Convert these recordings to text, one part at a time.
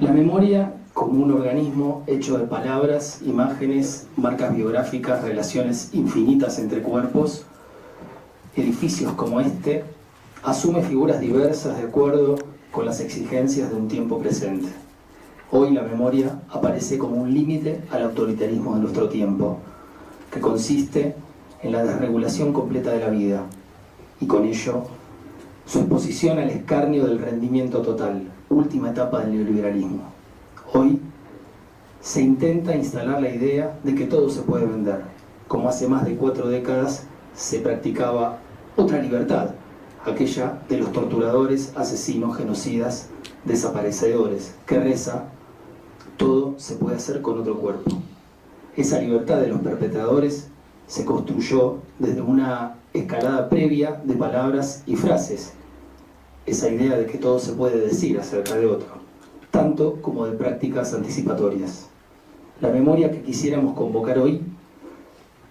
La memoria como un organismo hecho de palabras, imágenes, marcas biográficas, relaciones infinitas entre cuerpos, edificios como este, asume figuras diversas de acuerdo con las exigencias de un tiempo presente. Hoy la memoria aparece como un límite al autoritarismo de nuestro tiempo, que consiste en la desregulación completa de la vida, y con ello su exposición al escarnio del rendimiento total, última etapa del neoliberalismo. Hoy se intenta instalar la idea de que todo se puede vender, como hace más de 4 décadas se practicaba otra libertad, aquella de los torturadores, asesinos, genocidas, desaparecedores, que reza: todo se puede hacer con otro cuerpo. Esa libertad de los perpetradores se construyó desde una escalada previa de palabras y frases, esa idea de que todo se puede decir acerca de otro, tanto como de prácticas anticipatorias. La memoria que quisiéramos convocar hoy,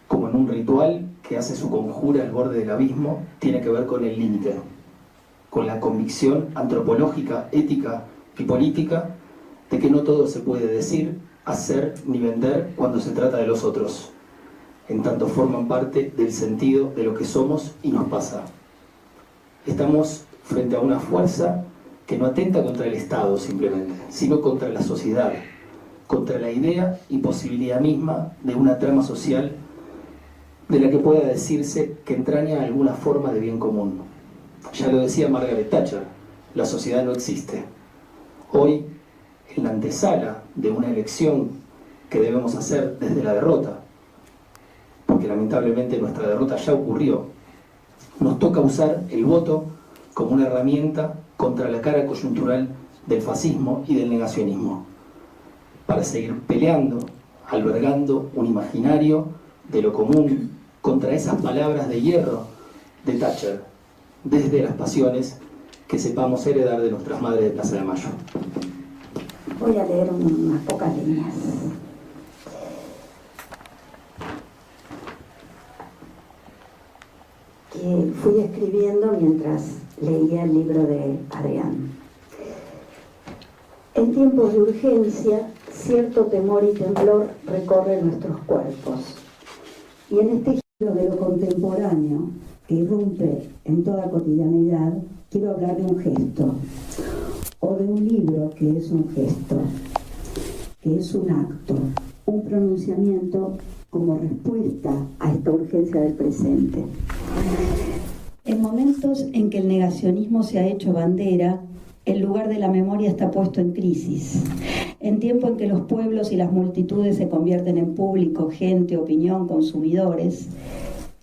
como en un ritual que hace su conjura al borde del abismo, tiene que ver con el límite, con la convicción antropológica, ética y política de que no todo se puede decir, hacer ni vender cuando se trata de los otros, en tanto forman parte del sentido de lo que somos y nos pasa. Estamos frente a una fuerza que no atenta contra el Estado simplemente, sino contra la sociedad, contra la idea y posibilidad misma de una trama social de la que pueda decirse que entraña alguna forma de bien común. Ya lo decía Margaret Thatcher, la sociedad no existe. Hoy, en la antesala de una elección que debemos hacer desde la derrota, porque lamentablemente nuestra derrota ya ocurrió, nos toca usar el voto como una herramienta contra la cara coyuntural del fascismo y del negacionismo, para seguir peleando, albergando un imaginario de lo común contra esas palabras de hierro de Thatcher, desde las pasiones que sepamos heredar de nuestras madres de Plaza de Mayo. Voy a leer unas pocas líneas. Que fui escribiendo mientras leía el libro de Adrián. En tiempos de urgencia, cierto temor y temblor recorre nuestros cuerpos. Y en este giro de lo contemporáneo, que irrumpe en toda cotidianidad, quiero hablar de un gesto, o de un libro que es un gesto, que es un acto, un pronunciamiento como respuesta a esta urgencia del presente. En momentos en que el negacionismo se ha hecho bandera, el lugar de la memoria está puesto en crisis. En tiempo en que los pueblos y las multitudes se convierten en público, gente, opinión, consumidores,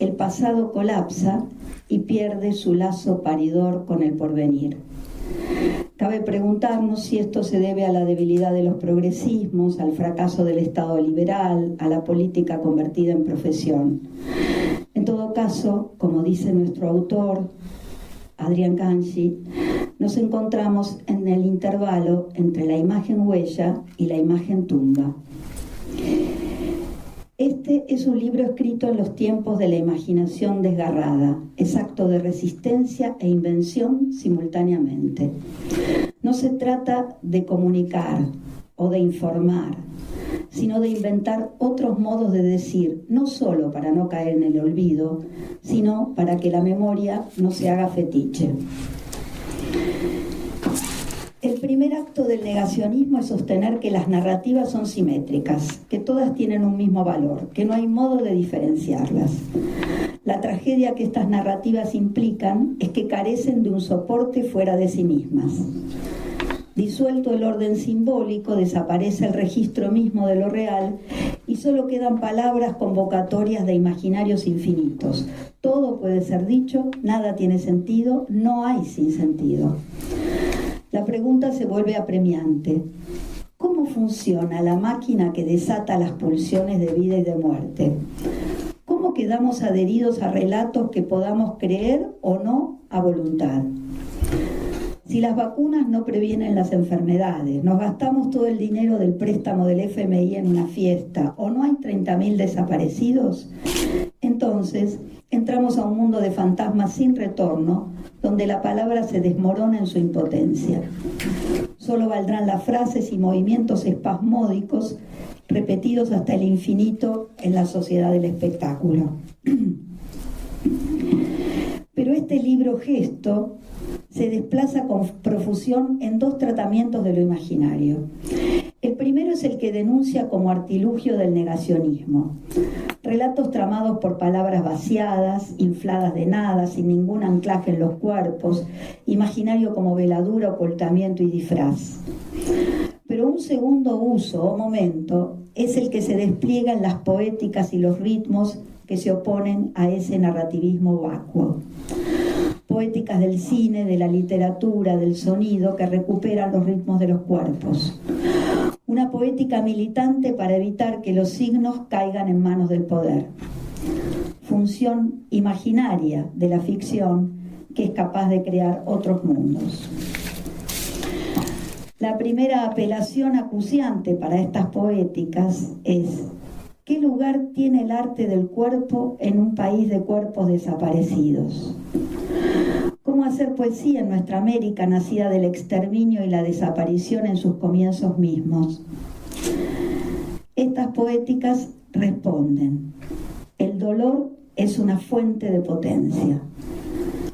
el pasado colapsa y pierde su lazo paridor con el porvenir. Cabe preguntarnos si esto se debe a la debilidad de los progresismos, al fracaso del Estado liberal, a la política convertida en profesión. En todo caso, como dice nuestro autor, Adrián Kanji, nos encontramos en el intervalo entre la imagen huella y la imagen tumba. Este es un libro escrito en los tiempos de la imaginación desgarrada, es acto de resistencia e invención simultáneamente. No se trata de comunicar o de informar, sino de inventar otros modos de decir, no solo para no caer en el olvido, sino para que la memoria no se haga fetiche. El primer acto del negacionismo es sostener que las narrativas son simétricas, que todas tienen un mismo valor, que no hay modo de diferenciarlas. La tragedia que estas narrativas implican es que carecen de un soporte fuera de sí mismas. Disuelto el orden simbólico, desaparece el registro mismo de lo real y solo quedan palabras convocatorias de imaginarios infinitos. Todo puede ser dicho, nada tiene sentido, no hay sinsentido. La pregunta se vuelve apremiante. ¿Cómo funciona la máquina que desata las pulsiones de vida y de muerte? ¿Cómo quedamos adheridos a relatos que podamos creer o no a voluntad? Si las vacunas no previenen las enfermedades, nos gastamos todo el dinero del préstamo del FMI en una fiesta o no hay 30.000 desaparecidos, entonces entramos a un mundo de fantasmas sin retorno, donde la palabra se desmorona en su impotencia. Solo valdrán las frases y movimientos espasmódicos repetidos hasta el infinito en la sociedad del espectáculo. Pero este libro gesto se desplaza con profusión en dos tratamientos de lo imaginario. El primero es el que denuncia como artilugio del negacionismo. Relatos tramados por palabras vaciadas, infladas de nada, sin ningún anclaje en los cuerpos, imaginario como veladura, ocultamiento y disfraz. Pero un segundo uso o momento es el que se despliega en las poéticas y los ritmos que se oponen a ese narrativismo vacuo. Poéticas del cine, de la literatura, del sonido que recuperan los ritmos de los cuerpos. Una poética militante para evitar que los signos caigan en manos del poder. Función imaginaria de la ficción que es capaz de crear otros mundos. La primera apelación acuciante para estas poéticas es: ¿qué lugar tiene el arte del cuerpo en un país de cuerpos desaparecidos? ¿Cómo hacer poesía en nuestra América nacida del exterminio y la desaparición en sus comienzos mismos? Estas poéticas responden: el dolor es una fuente de potencia,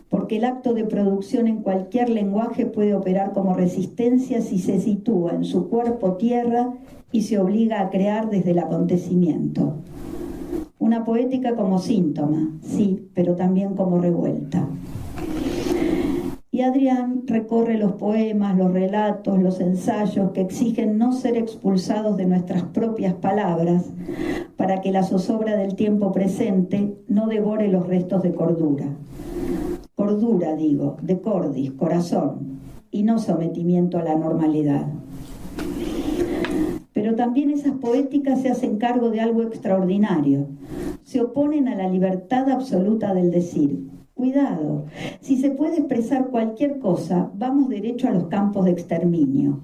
porque el acto de producción en cualquier lenguaje puede operar como resistencia si se sitúa en su cuerpo tierra y se obliga a crear desde el acontecimiento. Una poética como síntoma, sí, pero también como revuelta. Y Adrián recorre los poemas, los relatos, los ensayos que exigen no ser expulsados de nuestras propias palabras para que la zozobra del tiempo presente no devore los restos de cordura. Cordura, digo, de cordis, corazón, y no sometimiento a la normalidad. Pero también esas poéticas se hacen cargo de algo extraordinario. Se oponen a la libertad absoluta del decir. Cuidado, si se puede expresar cualquier cosa, vamos derecho a los campos de exterminio.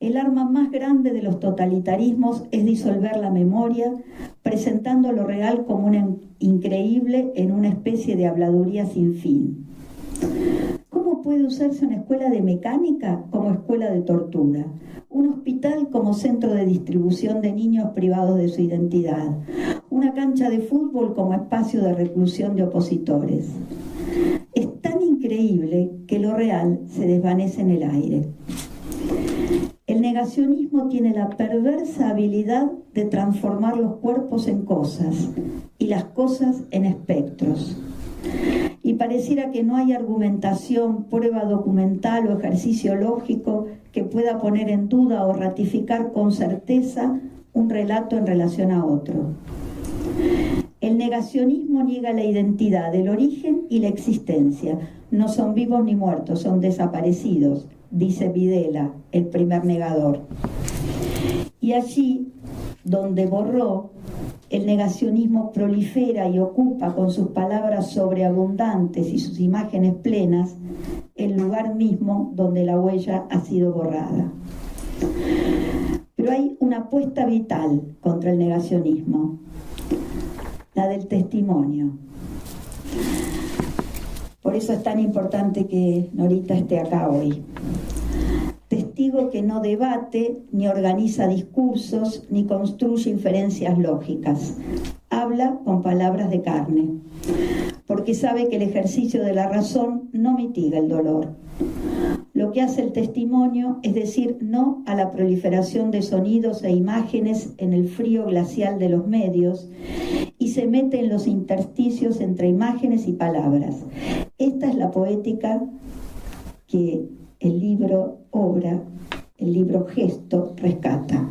El arma más grande de los totalitarismos es disolver la memoria, presentando lo real como un increíble en una especie de habladuría sin fin. ¿Cómo puede usarse una escuela de mecánica como escuela de tortura? Un hospital como centro de distribución de niños privados de su identidad. Una cancha de fútbol como espacio de reclusión de opositores. Es tan increíble que lo real se desvanece en el aire. El negacionismo tiene la perversa habilidad de transformar los cuerpos en cosas y las cosas en espectros. Y pareciera que no hay argumentación, prueba documental o ejercicio lógico que pueda poner en duda o ratificar con certeza un relato en relación a otro. El negacionismo niega la identidad, el origen y la existencia. No son vivos ni muertos, son desaparecidos, dice Videla, el primer negador. Y allí, donde borró, el negacionismo prolifera y ocupa con sus palabras sobreabundantes y sus imágenes plenas el lugar mismo donde la huella ha sido borrada. Pero hay una apuesta vital contra el negacionismo, la del testimonio. Por eso es tan importante que Norita esté acá hoy. Testigo que no debate, ni organiza discursos, ni construye inferencias lógicas. Habla con palabras de carne, porque sabe que el ejercicio de la razón no mitiga el dolor. Lo que hace el testimonio es decir no a la proliferación de sonidos e imágenes en el frío glacial de los medios y se mete en los intersticios entre imágenes y palabras. Esta es la poética que el libro obra, el libro gesto, rescata.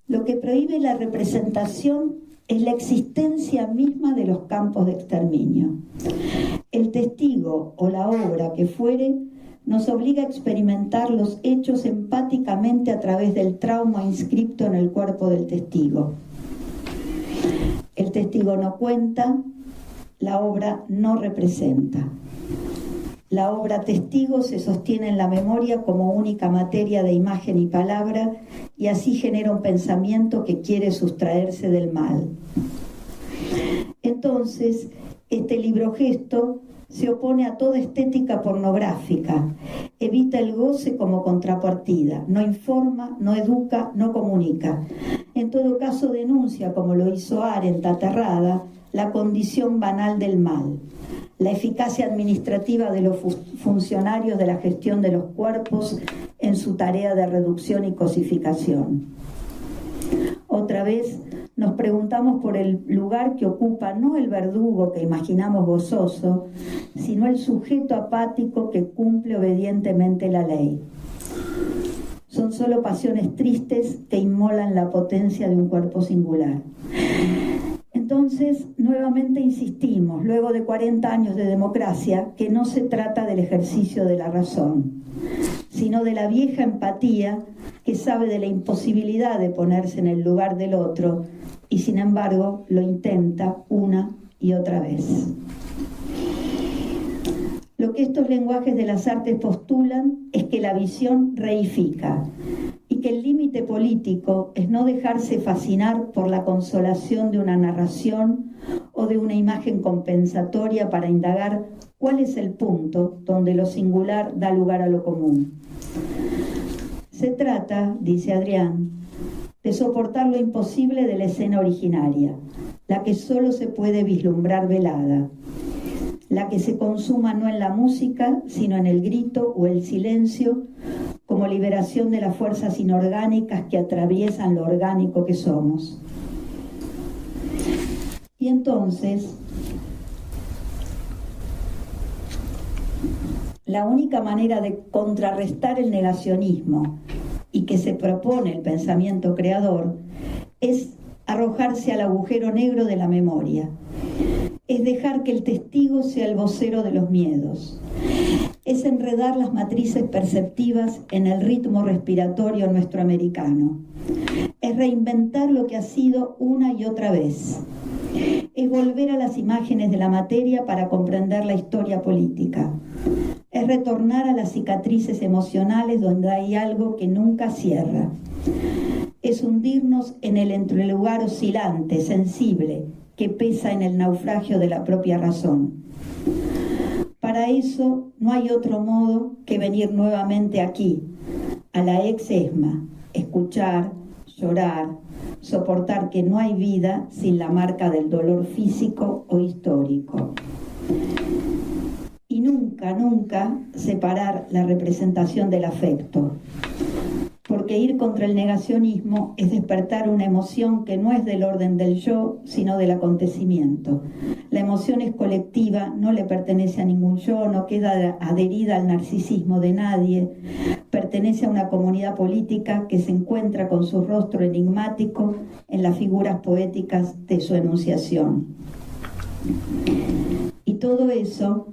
Lo que prohíbe la representación es la existencia misma de los campos de exterminio. El testigo o la obra que fuere nos obliga a experimentar los hechos empáticamente a través del trauma inscripto en el cuerpo del testigo. El testigo no cuenta, la obra no representa. La obra testigo se sostiene en la memoria como única materia de imagen y palabra y así genera un pensamiento que quiere sustraerse del mal. Entonces, este libro gesto Se opone a toda estética pornográfica, evita el goce como contrapartida, no informa, no educa, no comunica. En todo caso denuncia, como lo hizo Arendt aterrada, la condición banal del mal, la eficacia administrativa de los funcionarios de la gestión de los cuerpos en su tarea de reducción y cosificación. Otra vez nos preguntamos por el lugar que ocupa no el verdugo que imaginamos gozoso, sino el sujeto apático que cumple obedientemente la ley. Son solo pasiones tristes que inmolan la potencia de un cuerpo singular. Entonces, nuevamente insistimos, luego de 40 años de democracia, que no se trata del ejercicio de la razón, sino de la vieja empatía que sabe de la imposibilidad de ponerse en el lugar del otro y sin embargo lo intenta una y otra vez. Lo que estos lenguajes de las artes postulan es que la visión reifica y que el límite político es no dejarse fascinar por la consolación de una narración o de una imagen compensatoria para indagar cuál es el punto donde lo singular da lugar a lo común. Se trata, dice Adrián, de soportar lo imposible de la escena originaria, la que solo se puede vislumbrar velada, la que se consuma no en la música, sino en el grito o el silencio, como liberación de las fuerzas inorgánicas que atraviesan lo orgánico que somos. Y entonces, la única manera de contrarrestar el negacionismo y que se propone el pensamiento creador es arrojarse al agujero negro de la memoria, es dejar que el testigo sea el vocero de los miedos, es enredar las matrices perceptivas en el ritmo respiratorio nuestro americano, es reinventar lo que ha sido una y otra vez, es volver a las imágenes de la materia para comprender la historia política, es retornar a las cicatrices emocionales donde hay algo que nunca cierra, es hundirnos en el entrelugar oscilante, sensible, que pesa en el naufragio de la propia razón. Para eso no hay otro modo que venir nuevamente aquí, a la ex ESMA, escuchar, llorar, soportar que no hay vida sin la marca del dolor físico o histórico. Y nunca, nunca separar la representación del afecto, porque ir contra el negacionismo es despertar una emoción que no es del orden del yo, sino del acontecimiento. La emoción es colectiva, no le pertenece a ningún yo, no queda adherida al narcisismo de nadie, pertenece a una comunidad política que se encuentra con su rostro enigmático en las figuras poéticas de su enunciación. Y todo eso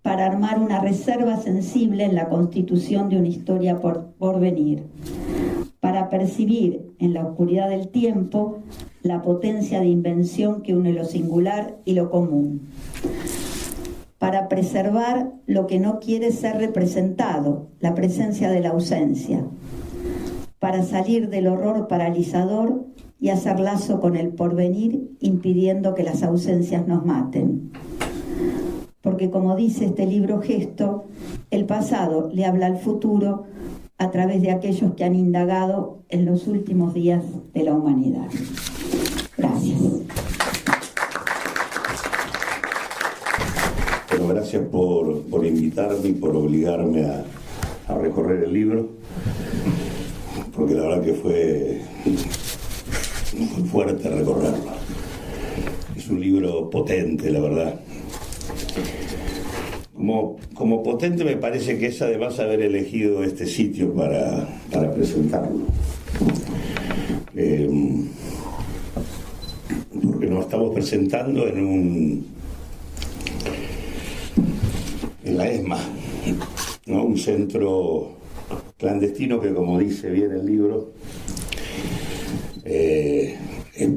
para armar una reserva sensible en la constitución de una historia por venir, para percibir en la oscuridad del tiempo la potencia de invención que une lo singular y lo común, para preservar lo que no quiere ser representado, la presencia de la ausencia, para salir del horror paralizador y hacer lazo con el porvenir, impidiendo que las ausencias nos maten. Porque como dice este libro Gesto, el pasado le habla al futuro a través de aquellos que han indagado en los últimos días de la humanidad. Gracias. Bueno, gracias por invitarme y por obligarme a recorrer el libro, porque la verdad que fue fuerte recorrerlo. Es un libro potente, la verdad. Como potente me parece que es además haber elegido este sitio para presentarlo. Porque nos estamos presentando en la ESMA, ¿no? Un centro clandestino que, como dice bien el libro, es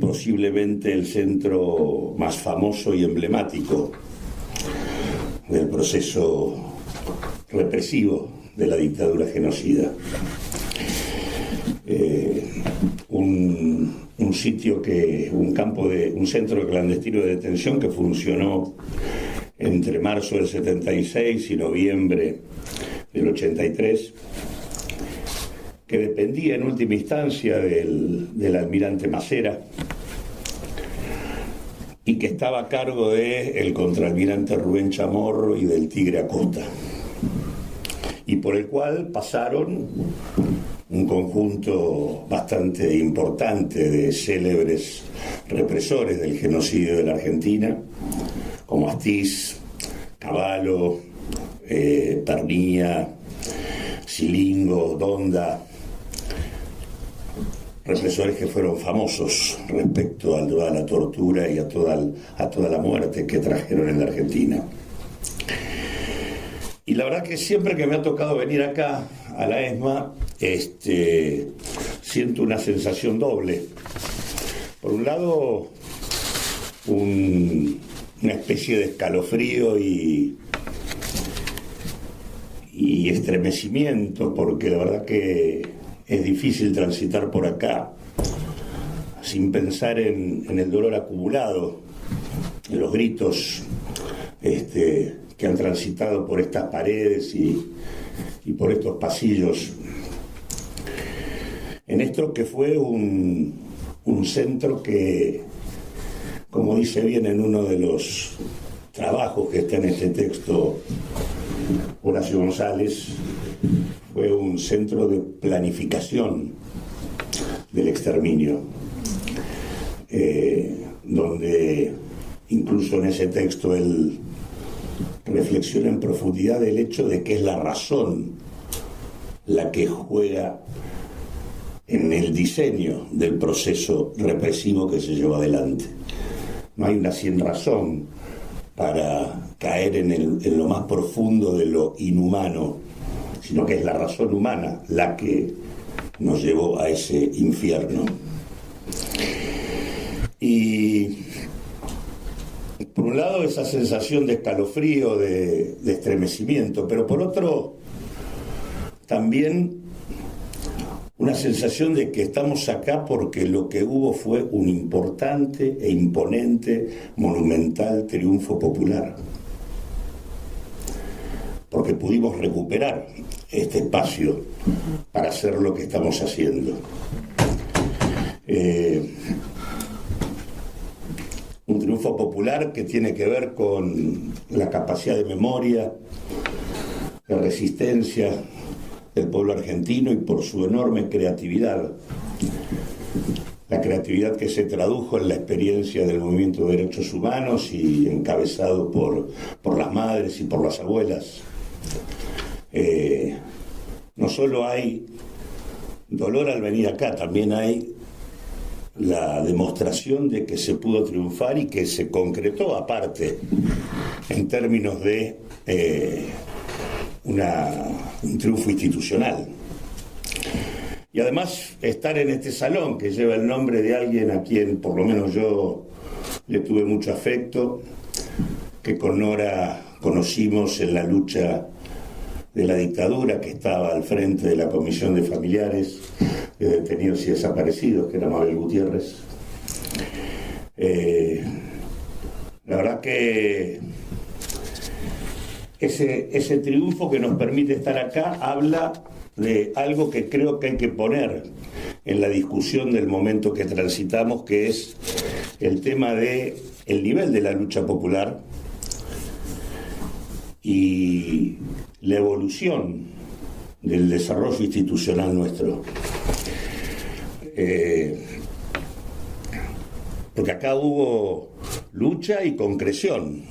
posiblemente el centro más famoso y emblemático del proceso represivo de la dictadura genocida. Un sitio un centro clandestino de detención que funcionó entre marzo del 76 y noviembre del 83, que dependía en última instancia del almirante Macera y que estaba a cargo del contraalmirante Rubén Chamorro y del Tigre Acosta, y por el cual pasaron un conjunto bastante importante de célebres represores del genocidio de la Argentina, como Astiz, Cavallo, Pernía, Silingo, Donda, represores que fueron famosos respecto a la tortura y a toda la muerte que trajeron en la Argentina. Y la verdad que siempre que me ha tocado venir acá a la ESMA, siento una sensación doble. Por un lado, una especie de escalofrío y estremecimiento, porque la verdad que es difícil transitar por acá sin pensar en el dolor acumulado, en los gritos que han transitado por estas paredes y por estos pasillos, en esto que fue un centro que, como dice bien en uno de los trabajos que está en este texto Horacio González, fue un centro de planificación del exterminio, donde incluso en ese texto él reflexiona en profundidad del hecho de que es la razón la que juega en el diseño del proceso represivo que se llevó adelante. No hay una sinrazón para caer en lo más profundo de lo inhumano, sino que es la razón humana la que nos llevó a ese infierno. Y por un lado esa sensación de escalofrío, de estremecimiento, pero por otro también una sensación de que estamos acá porque lo que hubo fue un importante e imponente, monumental triunfo popular. Porque pudimos recuperar este espacio para hacer lo que estamos haciendo. Un triunfo popular que tiene que ver con la capacidad de memoria, de resistencia del pueblo argentino y por su enorme creatividad. La creatividad que se tradujo en la experiencia del movimiento de derechos humanos y encabezado por las madres y por las abuelas. No solo hay dolor al venir acá, también hay la demostración de que se pudo triunfar y que se concretó aparte en términos de un triunfo institucional. Y además estar en este salón que lleva el nombre de alguien a quien por lo menos yo le tuve mucho afecto, que con Nora conocimos en la lucha de la dictadura, que estaba al frente de la Comisión de Familiares de Detenidos y Desaparecidos, que era Mabel Gutiérrez. La verdad que ese triunfo que nos permite estar acá habla de algo que creo que hay que poner en la discusión del momento que transitamos, que es el tema del nivel de la lucha popular y la evolución del desarrollo institucional nuestro. Porque acá hubo lucha y concreción,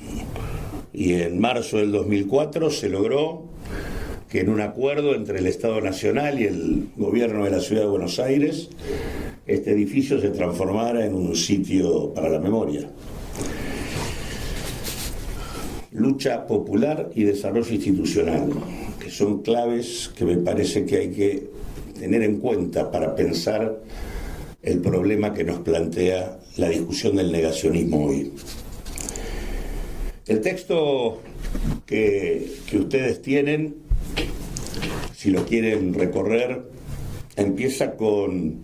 y en marzo del 2004 se logró que en un acuerdo entre el Estado Nacional y el gobierno de la Ciudad de Buenos Aires, este edificio se transformara en un sitio para la memoria. Lucha popular y desarrollo institucional, que son claves que me parece que hay que tener en cuenta para pensar el problema que nos plantea la discusión del negacionismo hoy. El texto que ustedes tienen, si lo quieren recorrer, empieza con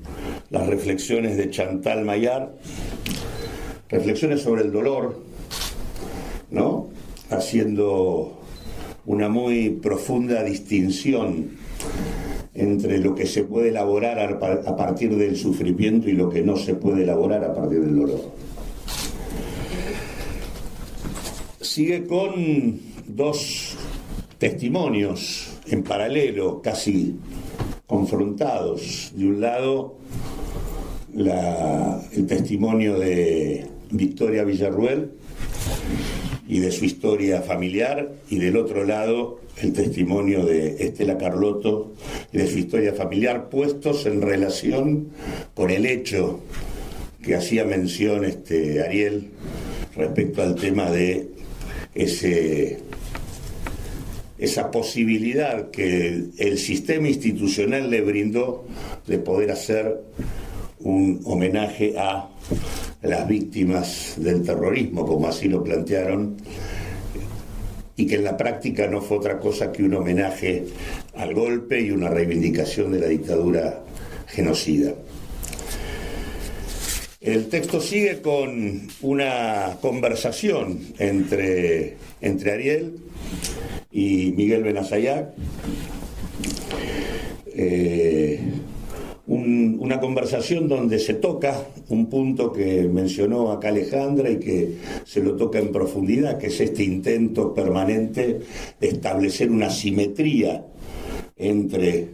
las reflexiones de Chantal Maillard, reflexiones sobre el dolor, ¿no? haciendo una muy profunda distinción entre lo que se puede elaborar a partir del sufrimiento y lo que no se puede elaborar a partir del dolor. Sigue con dos testimonios en paralelo, casi confrontados. De un lado, el testimonio de Victoria Villarruel y de su historia familiar, y del otro lado el testimonio de Estela Carlotto y de su historia familiar, puestos en relación con el hecho que hacía mención Ariel respecto al tema de esa posibilidad que el sistema institucional le brindó de poder hacer un homenaje a las víctimas del terrorismo, como así lo plantearon, y que en la práctica no fue otra cosa que un homenaje al golpe y una reivindicación de la dictadura genocida. El texto sigue con una conversación entre Ariel y Miguel Benazayac, una conversación donde se toca un punto que mencionó acá Alejandra y que se lo toca en profundidad, que es este intento permanente de establecer una simetría entre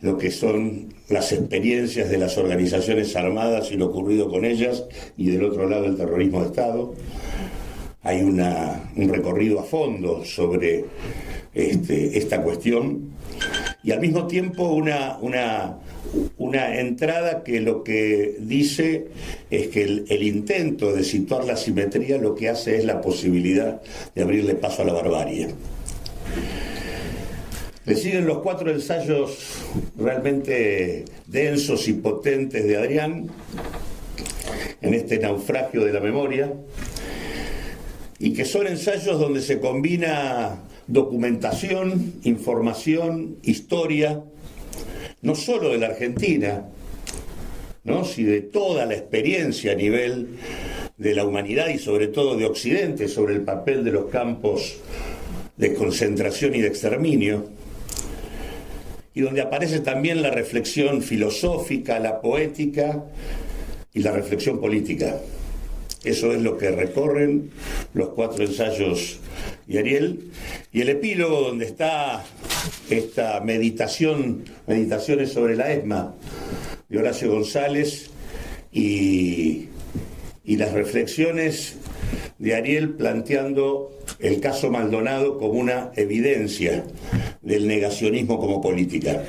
lo que son las experiencias de las organizaciones armadas y lo ocurrido con ellas, y del otro lado el terrorismo de Estado. Hay un recorrido a fondo sobre esta cuestión, y al mismo tiempo una entrada que lo que dice es que el intento de situar la simetría lo que hace es la posibilidad de abrirle paso a la barbarie. Le siguen los 4 ensayos realmente densos y potentes de Adrián en este naufragio de la memoria, y que son ensayos donde se combina documentación, información, historia, no solo de la Argentina, ¿no?, sino de toda la experiencia a nivel de la humanidad y sobre todo de Occidente sobre el papel de los campos de concentración y de exterminio, y donde aparece también la reflexión filosófica, la poética y la reflexión política. Eso es lo que recorren los 4 ensayos de Ariel, y el epílogo donde está esta meditaciones sobre la ESMA de Horacio González y las reflexiones de Ariel planteando el caso Maldonado como una evidencia del negacionismo como política.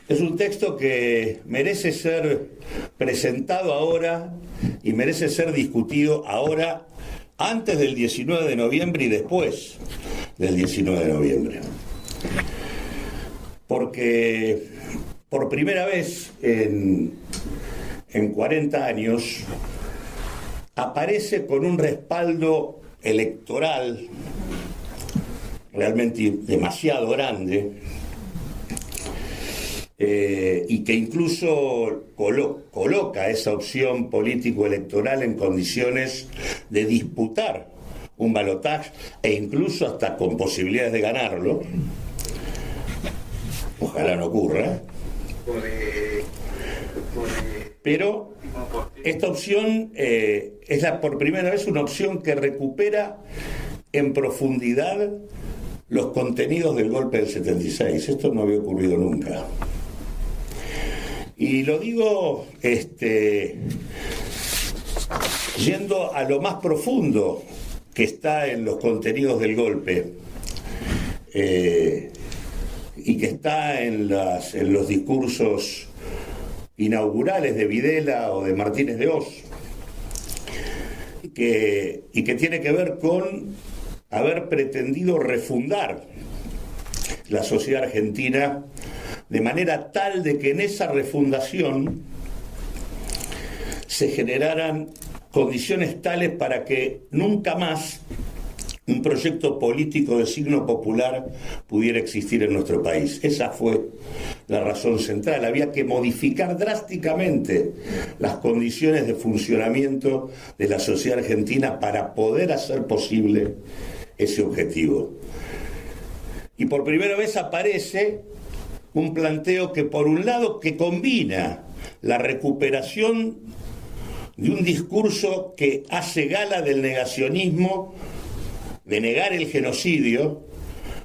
Es un texto que merece ser presentado ahora y merece ser discutido ahora, antes del 19 de noviembre y después del 19 de noviembre. Porque por primera vez en 40 años aparece con un respaldo electoral realmente demasiado grande, y que incluso coloca esa opción político-electoral en condiciones de disputar un balotaje e incluso hasta con posibilidades de ganarlo. Ojalá no ocurra. Pero esta opción es por primera vez una opción que recupera en profundidad los contenidos del golpe del 76. Esto no había ocurrido nunca. Y lo digo yendo a lo más profundo que está en los contenidos del golpe, y que está en los discursos inaugurales de Videla o de Martínez de Hoz, y que tiene que ver con haber pretendido refundar la sociedad argentina de manera tal de que en esa refundación se generaran condiciones tales para que nunca más un proyecto político de signo popular pudiera existir en nuestro país. Esa fue la razón central. Había que modificar drásticamente las condiciones de funcionamiento de la sociedad argentina para poder hacer posible ese objetivo. Y por primera vez aparece un planteo que, por un lado, que combina la recuperación de un discurso que hace gala del negacionismo, de negar el genocidio,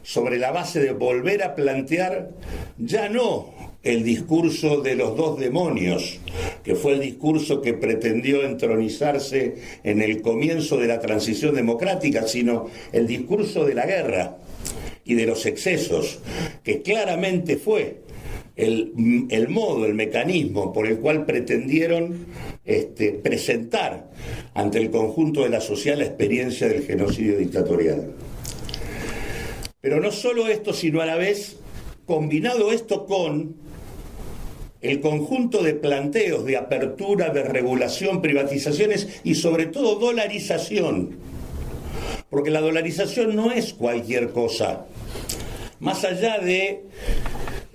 sobre la base de volver a plantear ya no el discurso de los dos demonios, que fue el discurso que pretendió entronizarse en el comienzo de la transición democrática, sino el discurso de la guerra y de los excesos, que claramente fue el modo, el mecanismo por el cual pretendieron presentar ante el conjunto de la sociedad la experiencia del genocidio dictatorial. Pero no solo esto, sino a la vez, combinado esto con el conjunto de planteos de apertura, de regulación, privatizaciones y sobre todo dolarización. Porque la dolarización no es cualquier cosa. Más allá de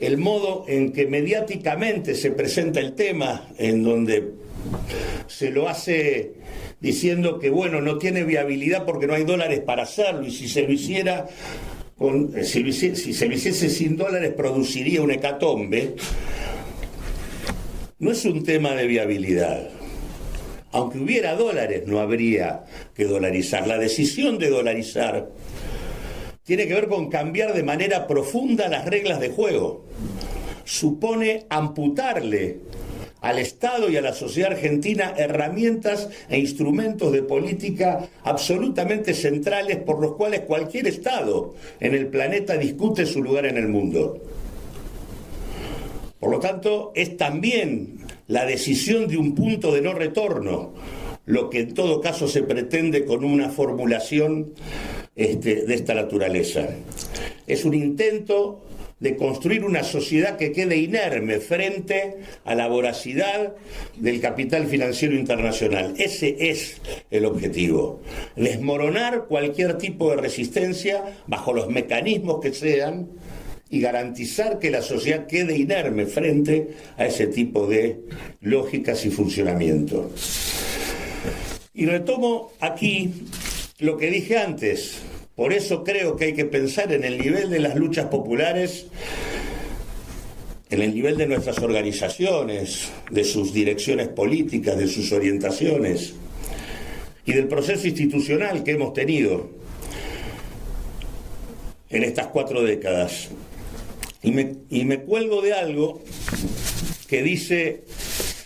el modo en que mediáticamente se presenta el tema, en donde se lo hace diciendo que, bueno, no tiene viabilidad porque no hay dólares para hacerlo, y si se lo hiciera, si se lo hiciese sin dólares produciría una hecatombe. No es un tema de viabilidad. Aunque hubiera dólares, no habría que dolarizar. La decisión de dolarizar tiene que ver con cambiar de manera profunda las reglas de juego. Supone amputarle al Estado y a la sociedad argentina herramientas e instrumentos de política absolutamente centrales por los cuales cualquier Estado en el planeta discute su lugar en el mundo. Por lo tanto, es también la decisión de un punto de no retorno, lo que en todo caso se pretende con una formulación de esta naturaleza. Es un intento de construir una sociedad que quede inerme frente a la voracidad del capital financiero internacional. Ese es el objetivo. Desmoronar cualquier tipo de resistencia bajo los mecanismos que sean y garantizar que la sociedad quede inerme frente a ese tipo de lógicas y funcionamiento. Y retomo aquí lo que dije antes. Por eso creo que hay que pensar en el nivel de las luchas populares, en el nivel de nuestras organizaciones, de sus direcciones políticas, de sus orientaciones y del proceso institucional que hemos tenido en estas 4 décadas. Y me cuelgo de algo que dice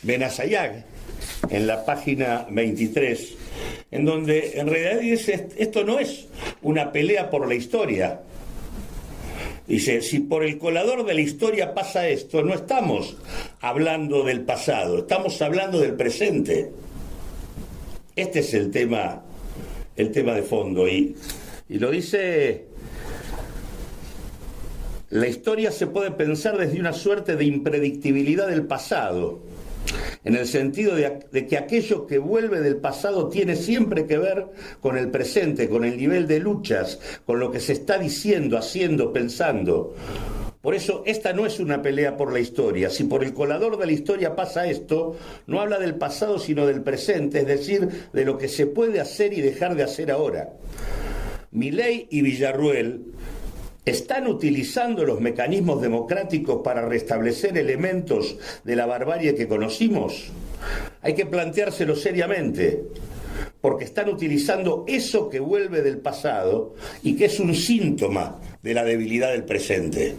Benazayag en la página 23, en donde en realidad dice, esto no es una pelea por la historia. Dice, si por el colador de la historia pasa esto, no estamos hablando del pasado, estamos hablando del presente. Este es el tema de fondo. Y lo dice, la historia se puede pensar desde una suerte de impredictibilidad del pasado, en el sentido de que aquello que vuelve del pasado tiene siempre que ver con el presente, con el nivel de luchas, con lo que se está diciendo, haciendo, pensando. Por eso esta no es una pelea por la historia. Si por el colador de la historia pasa esto, no habla del pasado sino del presente, es decir, de lo que se puede hacer y dejar de hacer ahora. Milei y Villarruel ¿están utilizando los mecanismos democráticos para restablecer elementos de la barbarie que conocimos? Hay que planteárselo seriamente, porque están utilizando eso que vuelve del pasado y que es un síntoma de la debilidad del presente.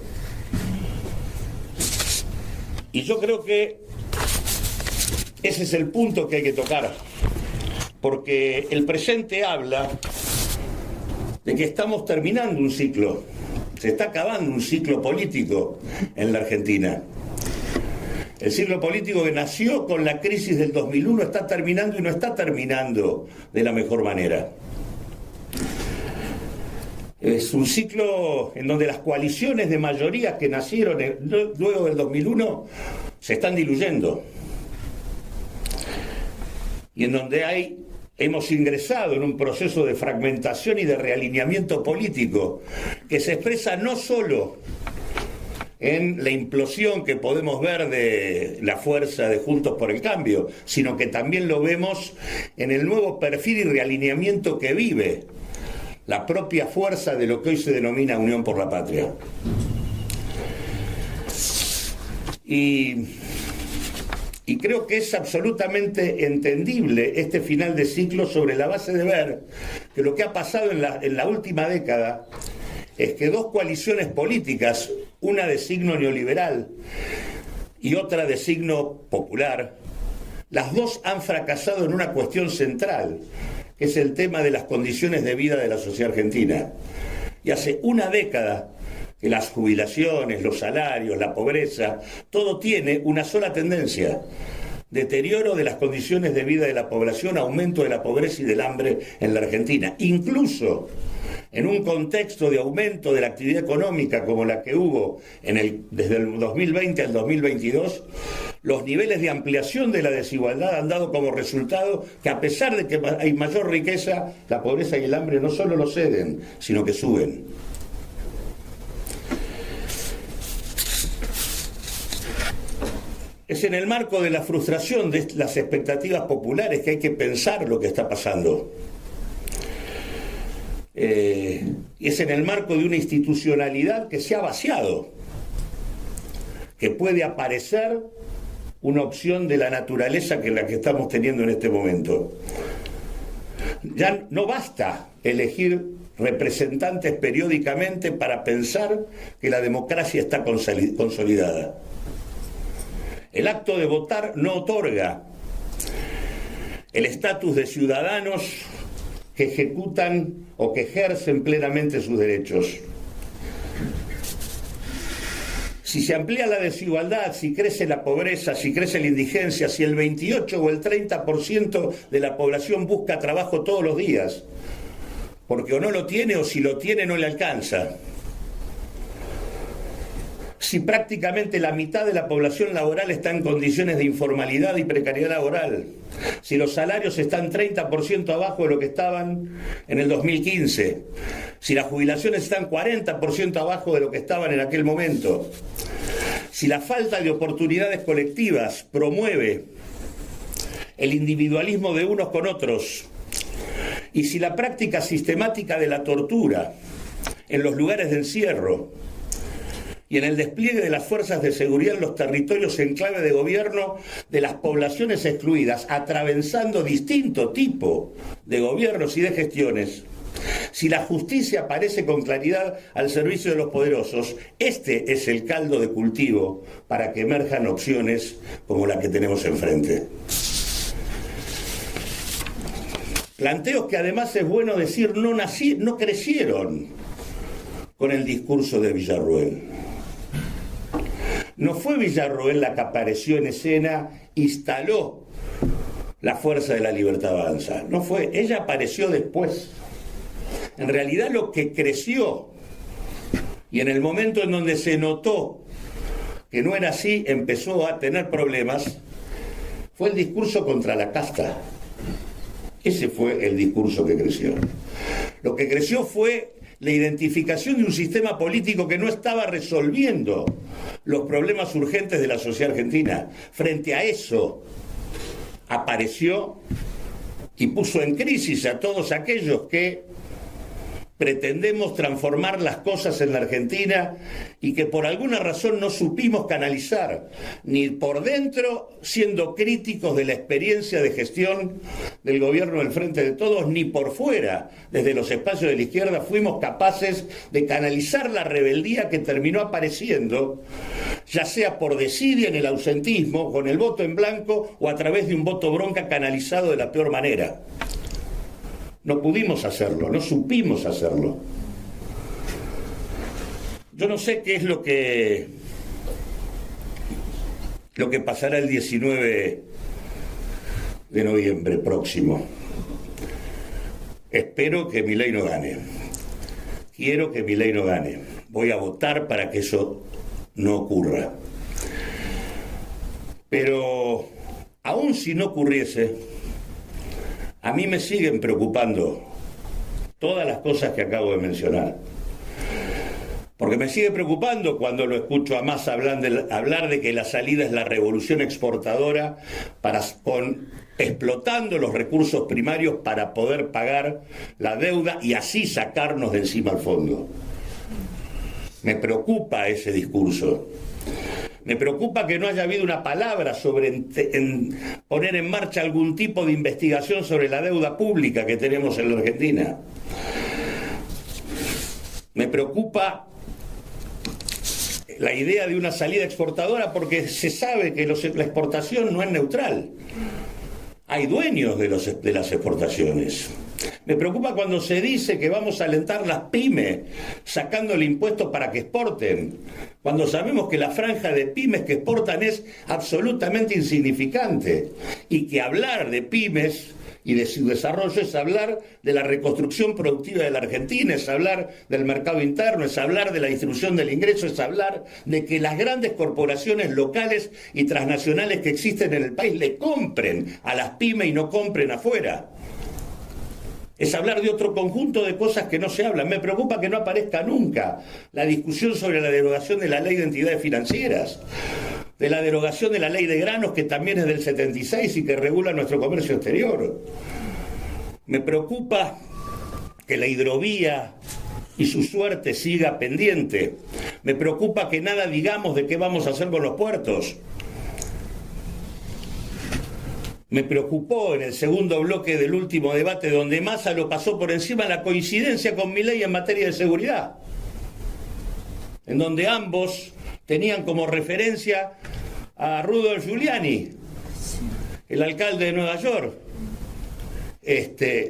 Y yo creo que ese es el punto que hay que tocar, porque el presente habla de que estamos terminando un ciclo. Se está acabando un ciclo político en la Argentina. El ciclo político que nació con la crisis del 2001 está terminando y no está terminando de la mejor manera. Es un ciclo en donde las coaliciones de mayorías que nacieron luego del 2001 se están diluyendo. Y en donde hemos ingresado en un proceso de fragmentación y de realineamiento político que se expresa no solo en la implosión que podemos ver de la fuerza de Juntos por el Cambio, sino que también lo vemos en el nuevo perfil y realineamiento que vive la propia fuerza de lo que hoy se denomina Unión por la Patria. Y creo que es absolutamente entendible este final de ciclo sobre la base de ver que lo que ha pasado en la última década es que dos coaliciones políticas, una de signo neoliberal y otra de signo popular, las dos han fracasado en una cuestión central, que es el tema de las condiciones de vida de la sociedad argentina. Y hace una década que las jubilaciones, los salarios, la pobreza, todo tiene una sola tendencia: deterioro de las condiciones de vida de la población, aumento de la pobreza y del hambre en la Argentina. Incluso en un contexto de aumento de la actividad económica como la que hubo desde el 2020 al 2022, los niveles de ampliación de la desigualdad han dado como resultado que, a pesar de que hay mayor riqueza, la pobreza y el hambre no solo lo ceden, sino que suben. Es en el marco de la frustración de las expectativas populares que hay que pensar lo que está pasando. Y es en el marco de una institucionalidad que se ha vaciado, que puede aparecer una opción de la naturaleza que es la que estamos teniendo en este momento. Ya no basta elegir representantes periódicamente para pensar que la democracia está consolidada. El acto de votar no otorga el estatus de ciudadanos que ejecutan o que ejercen plenamente sus derechos. Si se amplía la desigualdad, si crece la pobreza, si crece la indigencia, si el 28 o el 30% de la población busca trabajo todos los días, porque o no lo tiene o si lo tiene no le alcanza. Si prácticamente la mitad de la población laboral está en condiciones de informalidad y precariedad laboral, si los salarios están 30% abajo de lo que estaban en el 2015, si las jubilaciones están 40% abajo de lo que estaban en aquel momento, si la falta de oportunidades colectivas promueve el individualismo de unos con otros, y si la práctica sistemática de la tortura en los lugares de encierro y en el despliegue de las fuerzas de seguridad en los territorios en clave de gobierno de las poblaciones excluidas, atravesando distinto tipo de gobiernos y de gestiones, si la justicia aparece con claridad al servicio de los poderosos, este es el caldo de cultivo para que emerjan opciones como la que tenemos enfrente. Planteos que además es bueno decir no crecieron con el discurso de Villarruel. No fue Villarroel la que apareció en escena, instaló la Fuerza de la Libertad Avanza. No fue, ella apareció después. En realidad lo que creció, y en el momento en donde se notó que no era así, empezó a tener problemas, fue el discurso contra la casta. Ese fue el discurso que creció. Lo que creció fue la identificación de un sistema político que no estaba resolviendo los problemas urgentes de la sociedad argentina. Frente a eso apareció y puso en crisis a todos aquellos que pretendemos transformar las cosas en la Argentina y que por alguna razón no supimos canalizar, ni por dentro, siendo críticos de la experiencia de gestión del gobierno del Frente de Todos, ni por fuera, desde los espacios de la izquierda, fuimos capaces de canalizar la rebeldía que terminó apareciendo, ya sea por desidia en el ausentismo, con el voto en blanco o a través de un voto bronca canalizado de la peor manera. No pudimos hacerlo, no supimos hacerlo. Yo no sé qué es lo que pasará el 19 de noviembre próximo. Espero que Milei no gane. Quiero que Milei no gane. Voy a votar para que eso no ocurra. Pero aun si no ocurriese, a mí me siguen preocupando todas las cosas que acabo de mencionar. Porque me sigue preocupando cuando lo escucho a Massa hablar de que la salida es la revolución exportadora explotando los recursos primarios para poder pagar la deuda y así sacarnos de encima al fondo. Me preocupa ese discurso. Me preocupa que no haya habido una palabra sobre poner en marcha algún tipo de investigación sobre la deuda pública que tenemos en la Argentina. Me preocupa la idea de una salida exportadora porque se sabe que la exportación no es neutral. Hay dueños de las exportaciones. Me preocupa cuando se dice que vamos a alentar las pymes sacándole impuestos para que exporten, cuando sabemos que la franja de pymes que exportan es absolutamente insignificante y que hablar de pymes y de su desarrollo es hablar de la reconstrucción productiva de la Argentina, es hablar del mercado interno, es hablar de la distribución del ingreso, es hablar de que las grandes corporaciones locales y transnacionales que existen en el país le compren a las pymes y no compren afuera. Es hablar de otro conjunto de cosas que no se hablan. Me preocupa que no aparezca nunca la discusión sobre la derogación de la ley de entidades financieras, de la derogación de la ley de granos, que también es del 76 y que regula nuestro comercio exterior. Me preocupa que la hidrovía y su suerte siga pendiente. Me preocupa que nada digamos de qué vamos a hacer con los puertos. Me preocupó en el segundo bloque del último debate, donde Massa lo pasó por encima, la coincidencia con Milei en materia de seguridad, en donde ambos tenían como referencia a Rudolph Giuliani, el alcalde de Nueva York.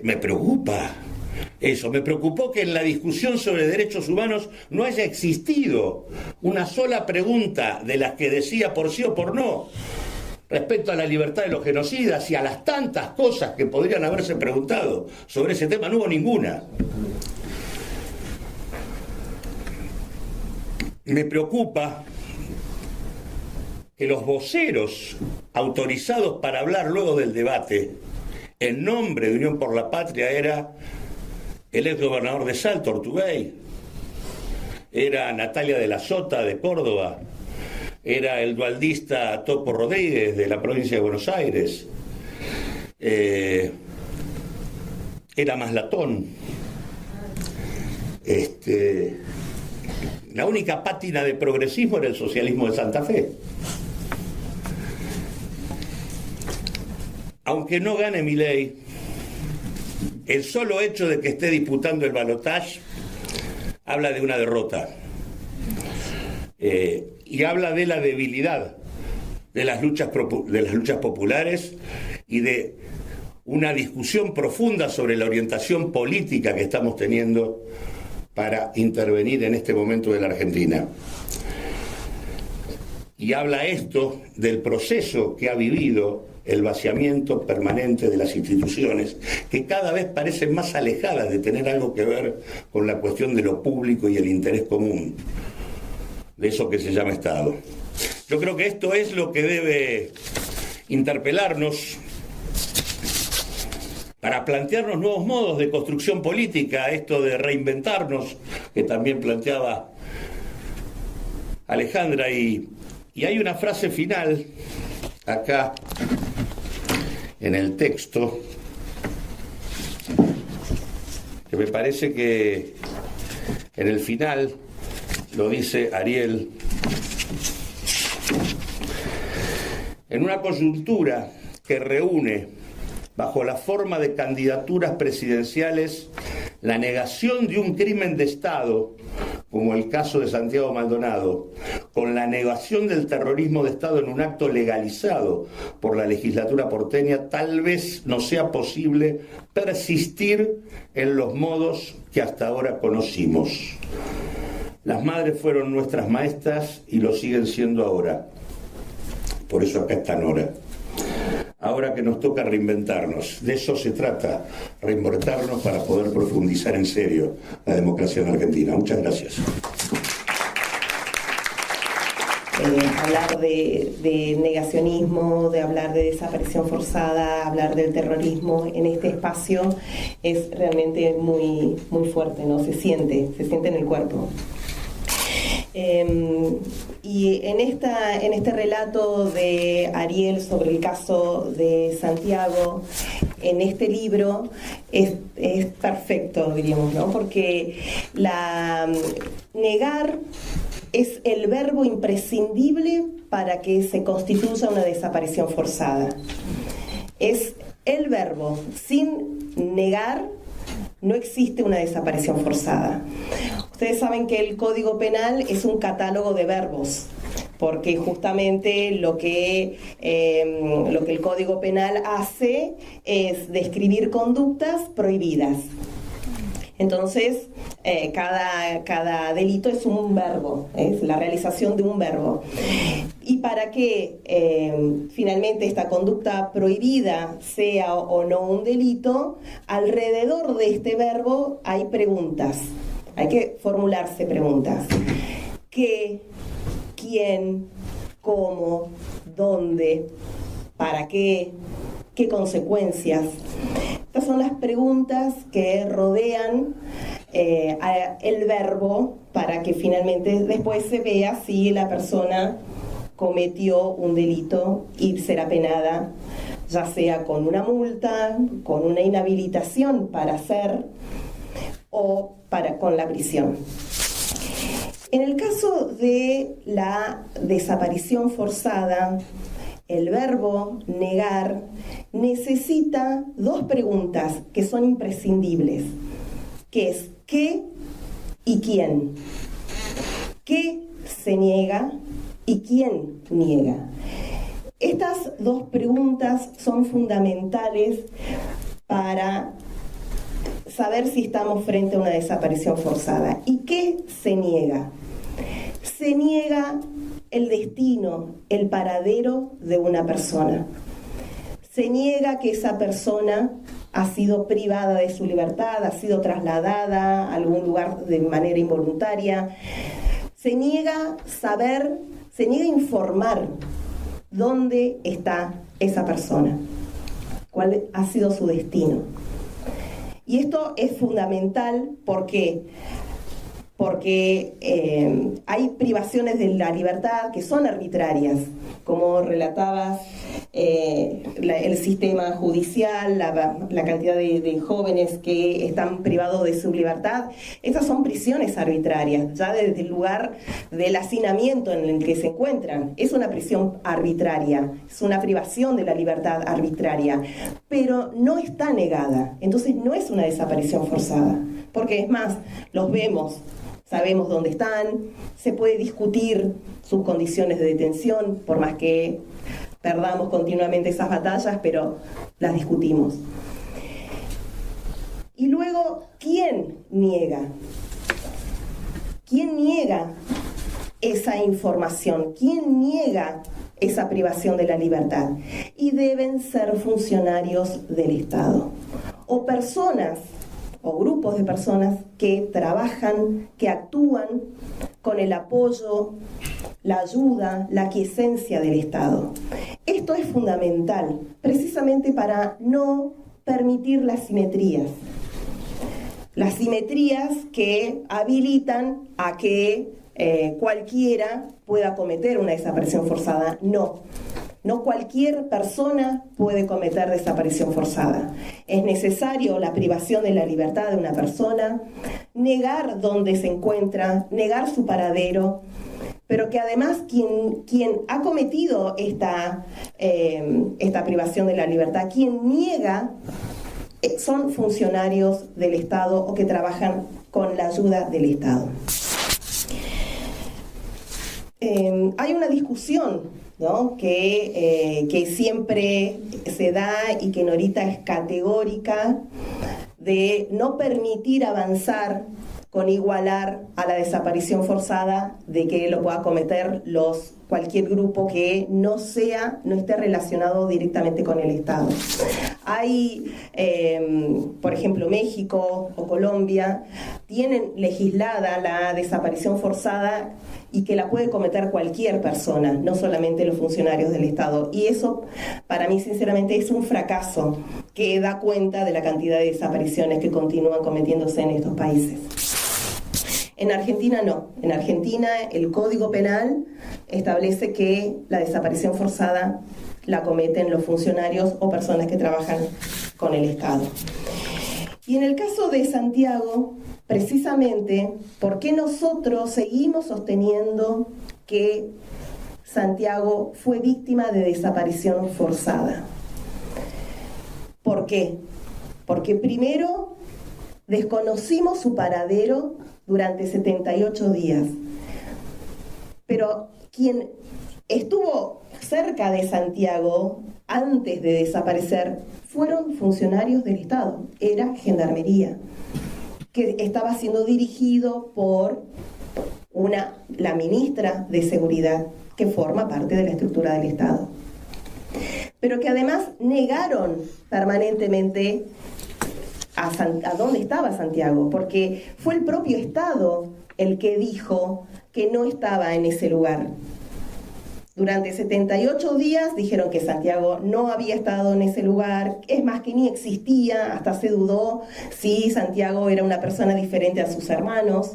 Me preocupa eso. Me preocupó que en la discusión sobre derechos humanos no haya existido una sola pregunta de las que decía por sí o por no respecto a la libertad de los genocidas y a las tantas cosas que podrían haberse preguntado sobre ese tema. No hubo ninguna. Me preocupa que los voceros autorizados para hablar luego del debate en nombre de Unión por la Patria era el exgobernador de Salta, Ortubey, era Natalia de la Sota de Córdoba, era el dualdista Topo Rodríguez de la provincia de Buenos Aires, era Maslatón. La única pátina de progresismo era el socialismo de Santa Fe. Aunque no gane Milei, el solo hecho de que esté disputando el balotaje habla de una derrota. Y habla de la debilidad de las luchas populares y de una discusión profunda sobre la orientación política que estamos teniendo para intervenir en este momento de la Argentina. Y habla esto del proceso que ha vivido el vaciamiento permanente de las instituciones, que cada vez parecen más alejadas de tener algo que ver con la cuestión de lo público y el interés común, de eso que se llama Estado. Yo creo que esto es lo que debe interpelarnos para plantearnos nuevos modos de construcción política, esto de reinventarnos, que también planteaba Alejandra, y hay una frase final acá en el texto que me parece que en el final lo dice Ariel: en una coyuntura que reúne bajo la forma de candidaturas presidenciales la negación de un crimen de Estado, como el caso de Santiago Maldonado, con la negación del terrorismo de Estado en un acto legalizado por la legislatura porteña, tal vez no sea posible persistir en los modos que hasta ahora conocimos. Las madres fueron nuestras maestras y lo siguen siendo ahora. Por eso acá está Nora. Ahora que nos toca reinventarnos, de eso se trata, reinventarnos para poder profundizar en serio la democracia en Argentina. Muchas gracias. Hablar de negacionismo, de hablar de desaparición forzada, hablar del terrorismo en este espacio es realmente muy, muy fuerte, ¿no? Se siente en el cuerpo. Y en este relato de Ariel sobre el caso de Santiago, en este libro, es perfecto, diríamos, ¿no? Porque negar es el verbo imprescindible para que se constituya una desaparición forzada. Es el verbo. Sin negar no existe una desaparición forzada. Ustedes saben que el Código Penal es un catálogo de verbos, porque justamente lo que el Código Penal hace es describir conductas prohibidas. Entonces, cada delito es un verbo, es la realización de un verbo. Y para que finalmente esta conducta prohibida sea o no un delito, alrededor de este verbo hay preguntas. Hay que formularse preguntas. ¿Qué? ¿Quién? ¿Cómo? ¿Dónde? ¿Para qué? ¿Qué consecuencias? Estas son las preguntas que rodean el verbo para que finalmente después se vea si la persona cometió un delito y será penada, ya sea con una multa, con una inhabilitación para hacer o con la prisión. En el caso de la desaparición forzada, el verbo negar necesita dos preguntas que son imprescindibles, que es ¿qué y quién? ¿Qué se niega y quién niega? Estas dos preguntas son fundamentales para saber si estamos frente a una desaparición forzada. ¿Y qué se niega? Se niega el destino, el paradero de una persona. Se niega que esa persona ha sido privada de su libertad, ha sido trasladada a algún lugar de manera involuntaria. Se niega saber, se niega informar dónde está esa persona, cuál ha sido su destino. Y esto es fundamental porque hay privaciones de la libertad que son arbitrarias, como relatabas, el sistema judicial, la cantidad de jóvenes que están privados de su libertad. Estas son prisiones arbitrarias, ya desde el lugar del hacinamiento en el que se encuentran. Es una prisión arbitraria, es una privación de la libertad arbitraria, pero no está negada, entonces no es una desaparición forzada, porque es más, los vemos, sabemos dónde están, se puede discutir sus condiciones de detención, por más que perdamos continuamente esas batallas, pero las discutimos. Y luego, ¿quién niega? ¿Quién niega esa información? ¿Quién niega esa privación de la libertad? Y deben ser funcionarios del Estado o personas o grupos de personas que trabajan, que actúan con el apoyo, la ayuda, la aquiescencia del Estado. Esto es fundamental, precisamente para no permitir las simetrías que habilitan a que cualquiera pueda cometer una desaparición forzada. No cualquier persona puede cometer desaparición forzada. Es necesario la privación de la libertad de una persona, negar dónde se encuentra, negar su paradero, pero que además quien ha cometido esta privación de la libertad, quien niega, son funcionarios del Estado o que trabajan con la ayuda del Estado. Hay una discusión, ¿no?, que siempre se da y que Norita es categórica, de no permitir avanzar con igualar a la desaparición forzada, de que lo pueda cometer cualquier grupo que no esté relacionado directamente con el Estado. Hay, por ejemplo, México o Colombia tienen legislada la desaparición forzada y que la puede cometer cualquier persona, no solamente los funcionarios del Estado. Y eso, para mí, sinceramente, es un fracaso que da cuenta de la cantidad de desapariciones que continúan cometiéndose en estos países. En Argentina no. En Argentina el Código Penal establece que la desaparición forzada la cometen los funcionarios o personas que trabajan con el Estado. Y en el caso de Santiago, precisamente, ¿por qué nosotros seguimos sosteniendo que Santiago fue víctima de desaparición forzada? ¿Por qué? Porque primero desconocimos su paradero durante 78 días. Pero quien estuvo cerca de Santiago antes de desaparecer fueron funcionarios del Estado, era Gendarmería, que estaba siendo dirigido por la ministra de Seguridad, que forma parte de la estructura del Estado. Pero que además negaron permanentemente a dónde estaba Santiago, porque fue el propio Estado el que dijo que no estaba en ese lugar. Durante 78 días dijeron que Santiago no había estado en ese lugar, es más, que ni existía, hasta se dudó si Santiago era una persona diferente a sus hermanos.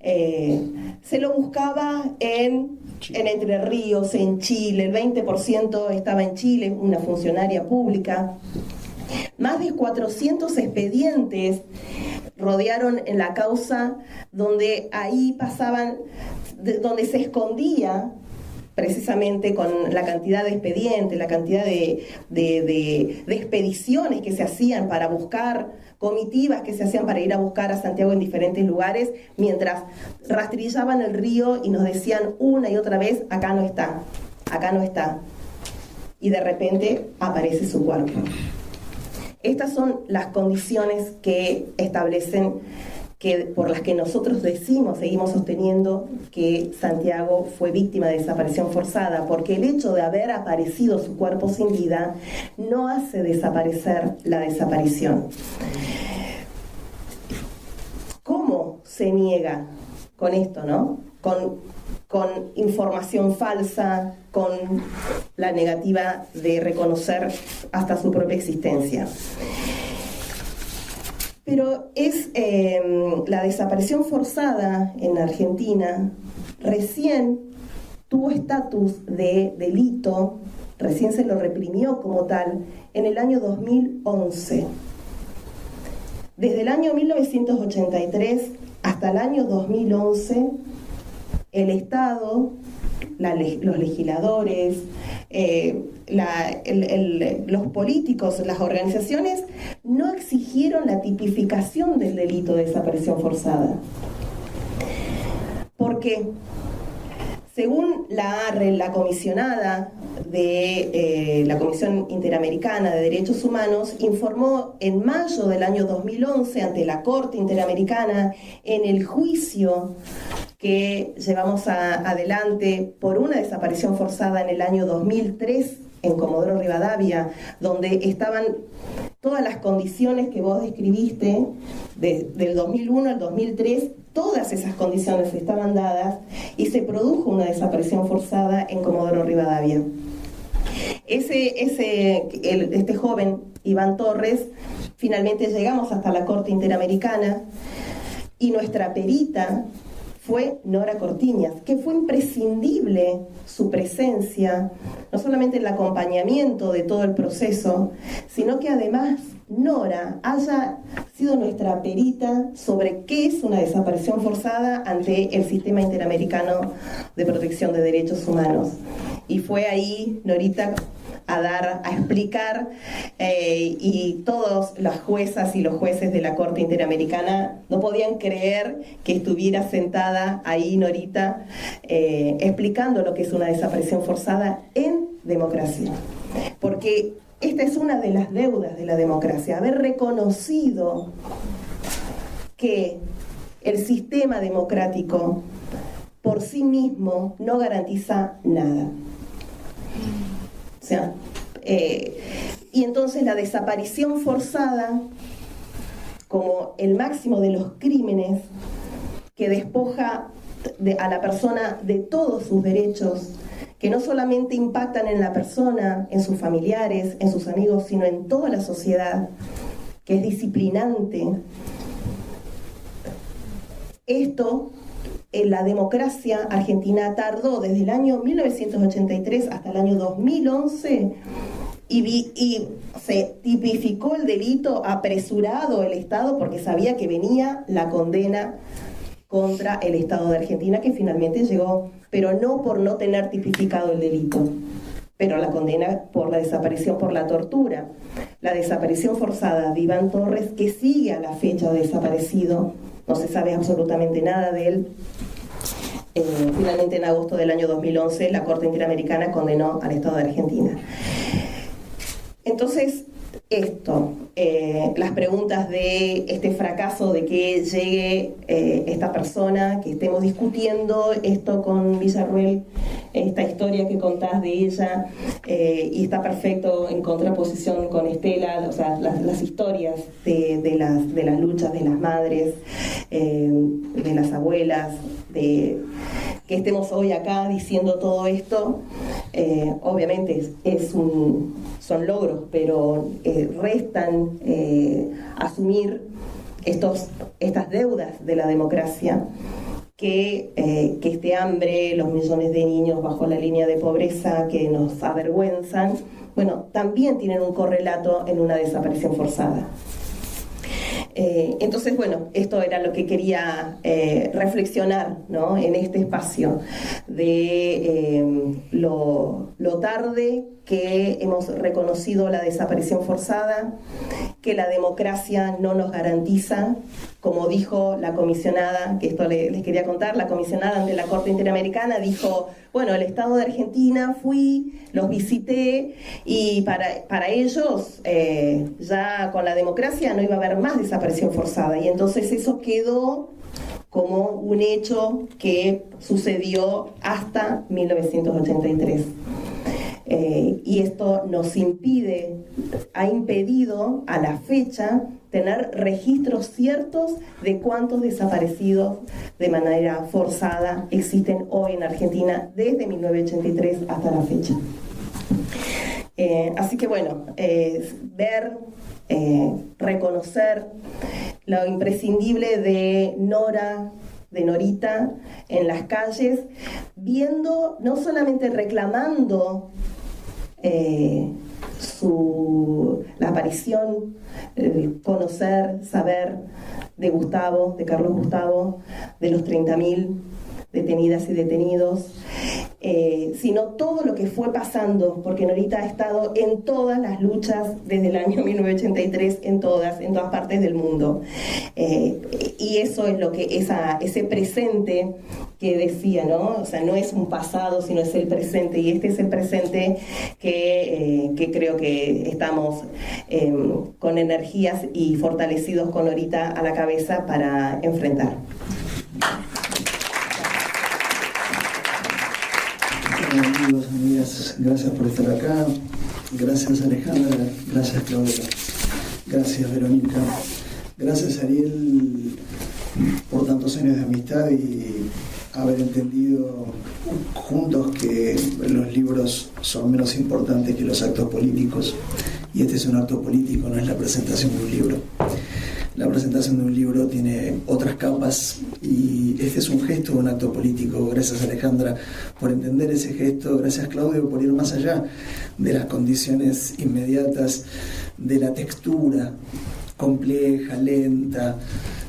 Se lo buscaba en Entre Ríos, en Chile, el 20% estaba en Chile, una funcionaria pública. Más de 400 expedientes rodearon en la causa, donde ahí pasaban, donde se escondía, precisamente con la cantidad de expedientes, la cantidad de expediciones que se hacían para buscar, comitivas que se hacían para ir a buscar a Santiago en diferentes lugares, mientras rastrillaban el río y nos decían una y otra vez, acá no está, acá no está. Y de repente aparece su cuerpo. Estas son las condiciones que establecen, por las que nosotros seguimos sosteniendo que Santiago fue víctima de desaparición forzada, porque el hecho de haber aparecido su cuerpo sin vida no hace desaparecer la desaparición. ¿Cómo se niega con esto, no? Con información falsa, con la negativa de reconocer hasta su propia existencia. Pero la desaparición forzada en Argentina recién tuvo estatus de delito, recién se lo reprimió como tal en el año 2011. Desde el año 1983 hasta el año 2011, el Estado, los legisladores, los políticos, las organizaciones, no exigieron la tipificación del delito de desaparición forzada. Porque, según la comisionada de la Comisión Interamericana de Derechos Humanos, informó en mayo del año 2011 ante la Corte Interamericana, en el juicio que llevamos adelante por una desaparición forzada en el año 2003 en Comodoro Rivadavia, donde estaban todas las condiciones que vos describiste, del 2001 al 2003, todas esas condiciones estaban dadas y se produjo una desaparición forzada en Comodoro Rivadavia. Este joven, Iván Torres, finalmente llegamos hasta la Corte Interamericana y nuestra perita fue Nora Cortiñas, que fue imprescindible su presencia, no solamente en el acompañamiento de todo el proceso, sino que además Nora haya sido nuestra perita sobre qué es una desaparición forzada ante el Sistema Interamericano de Protección de Derechos Humanos. Y fue ahí, Norita, a explicar, y todas las juezas y los jueces de la Corte Interamericana no podían creer que estuviera sentada ahí Norita explicando lo que es una desaparición forzada en democracia. Porque esta es una de las deudas de la democracia, haber reconocido que el sistema democrático por sí mismo no garantiza nada. O sea, y entonces la desaparición forzada, como el máximo de los crímenes que despoja a la persona de todos sus derechos, que no solamente impactan en la persona, en sus familiares, en sus amigos, sino en toda la sociedad, que es disciplinante, la democracia argentina tardó desde el año 1983 hasta el año 2011 y se tipificó el delito apresurado el Estado porque sabía que venía la condena contra el Estado de Argentina, que finalmente llegó, pero no por no tener tipificado el delito, pero la condena por la desaparición, por la tortura, la desaparición forzada de Iván Torres, que sigue a la fecha desaparecido, no se sabe absolutamente nada de él. Finalmente, en agosto del año 2011, la Corte Interamericana condenó al Estado de Argentina. Entonces, las preguntas de este fracaso de que llegue esta persona, que estemos discutiendo esto con Villarruel, esta historia que contás de ella, y está perfecto en contraposición con Estela, o sea, las historias de las luchas de las madres, de las abuelas, de que estemos hoy acá diciendo todo esto, obviamente son logros, pero restan asumir estas deudas de la democracia, que este hambre, los millones de niños bajo la línea de pobreza que nos avergüenzan, bueno, también tienen un correlato en una desaparición forzada. Entonces, bueno, esto era lo que quería reflexionar, ¿no?, en este espacio de lo tarde que hemos reconocido la desaparición forzada, que la democracia no nos garantiza, como dijo la comisionada, que esto les quería contar, la comisionada ante la Corte Interamericana dijo, bueno, el Estado de Argentina fui, los visité, y para ellos ya con la democracia no iba a haber más desaparición forzada, y entonces eso quedó como un hecho que sucedió hasta 1983. Y esto ha impedido a la fecha tener registros ciertos de cuántos desaparecidos de manera forzada existen hoy en Argentina desde 1983 hasta la fecha. Así que bueno, ver, reconocer lo imprescindible de Norita en las calles, viendo, no solamente reclamando la aparición, conocer, saber de Carlos Gustavo, de los 30.000 detenidas y detenidos, sino todo lo que fue pasando, porque Norita ha estado en todas las luchas desde el año 1983, en todas partes del mundo. Y eso es lo que ese presente que decía, ¿no? O sea, no es un pasado, sino es el presente, y este es el presente que creo que estamos con energías y fortalecidos con Norita a la cabeza para enfrentar. Amigos, amigas, gracias por estar acá. Gracias, Alejandra. Gracias, Claudia. Gracias, Verónica. Gracias, Ariel, por tantos años de amistad y haber entendido juntos que los libros son menos importantes que los actos políticos. Y este es un acto político, no es la presentación de un libro. La presentación de un libro tiene otras capas y este es un gesto, un acto político. Gracias, Alejandra, por entender ese gesto. Gracias, Claudio, por ir más allá de las condiciones inmediatas, de la textura compleja, lenta,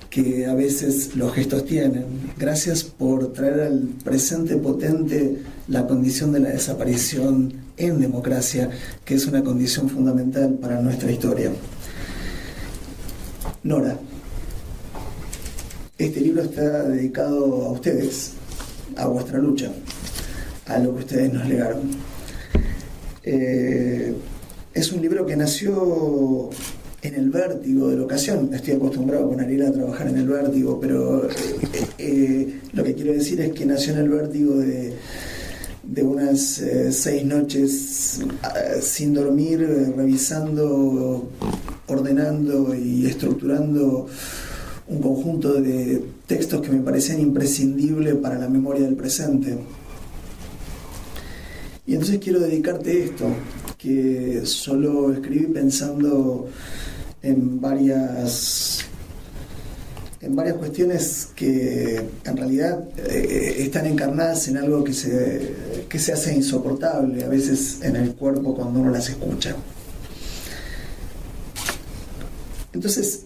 que a veces los gestos tienen. Gracias por traer al presente potente la condición de la desaparición en democracia, que es una condición fundamental para nuestra historia. Nora, este libro está dedicado a ustedes, a vuestra lucha, a lo que ustedes nos legaron. Es un libro que nació en el vértigo de la ocasión. Estoy acostumbrado con Ariel a trabajar en el vértigo, pero lo que quiero decir es que nació en el vértigo de unas 6 noches sin dormir, revisando, ordenando y estructurando un conjunto de textos que me parecían imprescindibles para la memoria del presente. Y entonces quiero dedicarte esto, que solo escribí pensando en varias en varias cuestiones que en realidad están encarnadas en algo que se hace insoportable a veces en el cuerpo cuando uno las escucha. Entonces,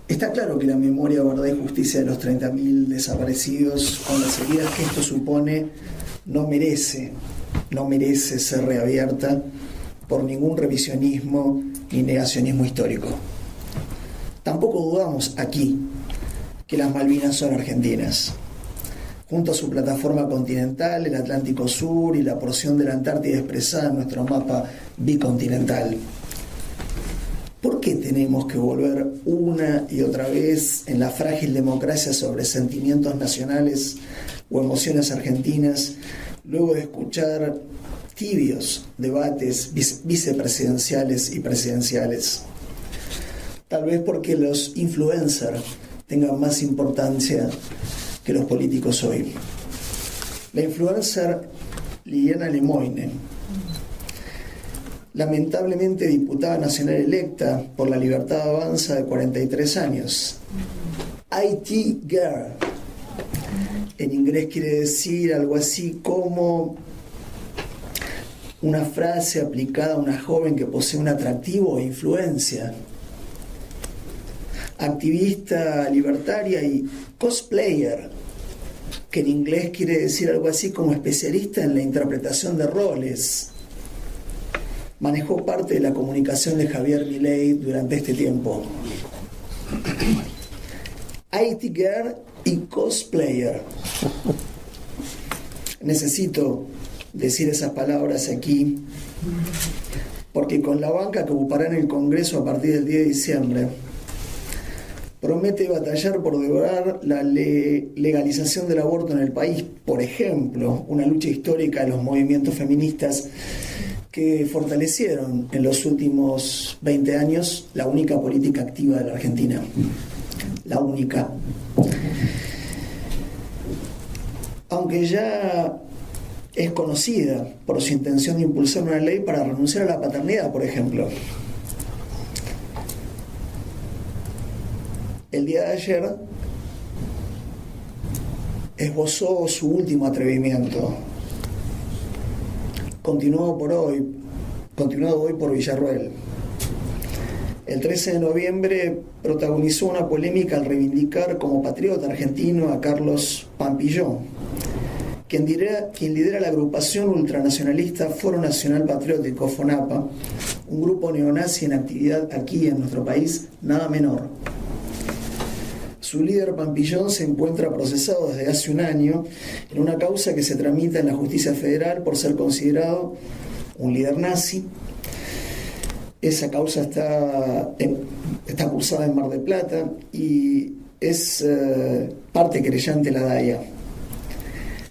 está claro que la memoria, verdad y justicia de los 30.000 desaparecidos, con las heridas que esto supone, no merece ser reabierta por ningún revisionismo ni negacionismo histórico. Tampoco dudamos aquí que las Malvinas son argentinas. Junto a su plataforma continental, el Atlántico Sur y la porción de la Antártida expresada en nuestro mapa bicontinental. ¿Por qué tenemos que volver una y otra vez en la frágil democracia sobre sentimientos nacionales o emociones argentinas, luego de escuchar tibios debates vicepresidenciales y presidenciales? Tal vez porque los influencers tengan más importancia que los políticos hoy. La influencer Liliana Lemoyne, lamentablemente diputada nacional electa por La Libertad Avanza de 43 años. IT Girl. En inglés quiere decir algo así como una frase aplicada a una joven que posee un atractivo o influencia. Activista libertaria y cosplayer, que en inglés quiere decir algo así como especialista en la interpretación de roles. Manejó parte de la comunicación de Javier Milei durante este tiempo. IT Girl y cosplayer. Necesito decir esas palabras aquí, porque con la banca que ocupará en el Congreso a partir del 10 de diciembre, promete batallar por derogar la legalización del aborto en el país, por ejemplo, una lucha histórica de los movimientos feministas que fortalecieron en los últimos 20 años la única política activa de la Argentina. La única. Aunque ya es conocida por su intención de impulsar una ley para renunciar a la paternidad, por ejemplo. El día de ayer esbozó su último atrevimiento, continuado hoy por Villarruel. El 13 de noviembre protagonizó una polémica al reivindicar como patriota argentino a Carlos Pampillón, quien lidera la agrupación ultranacionalista Foro Nacional Patriótico, FONAPA, un grupo neonazi en actividad aquí en nuestro país, nada menor. Su líder Pampillón se encuentra procesado desde hace un año en una causa que se tramita en la justicia federal por ser considerado un líder nazi. Esa causa está cursada en Mar del Plata y es parte querellante la DAIA.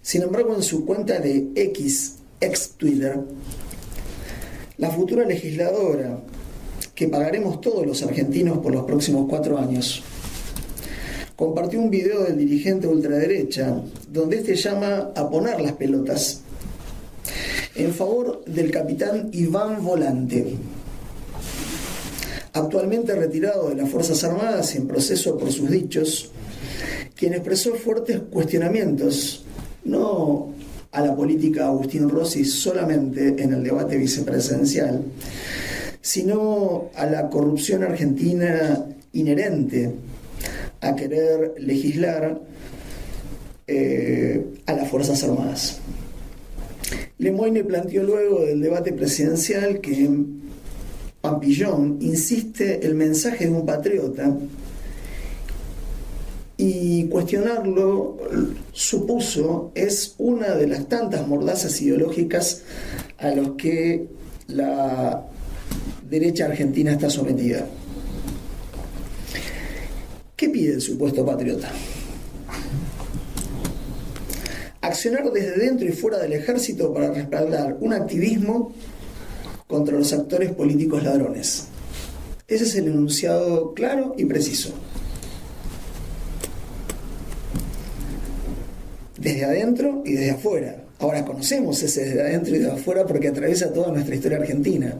Sin embargo, en su cuenta de ex Twitter, la futura legisladora, que pagaremos todos los argentinos por los próximos 4 años, compartió un video del dirigente ultraderecha donde este llama a poner las pelotas en favor del capitán Iván Volante, actualmente retirado de las Fuerzas Armadas y en proceso por sus dichos, quien expresó fuertes cuestionamientos, no a la política Agustín Rossi solamente en el debate vicepresidencial, sino a la corrupción argentina inherente a querer legislar a las Fuerzas Armadas. Lemoyne planteó luego del debate presidencial que Pampillón insiste el mensaje de un patriota y cuestionarlo, supuso, es una de las tantas mordazas ideológicas a los que la derecha argentina está sometida. ¿Qué pide el supuesto patriota? Accionar desde dentro y fuera del ejército para respaldar un activismo contra los actores políticos ladrones. Ese es el enunciado claro y preciso. Desde adentro y desde afuera. Ahora conocemos ese desde adentro y desde afuera porque atraviesa toda nuestra historia argentina.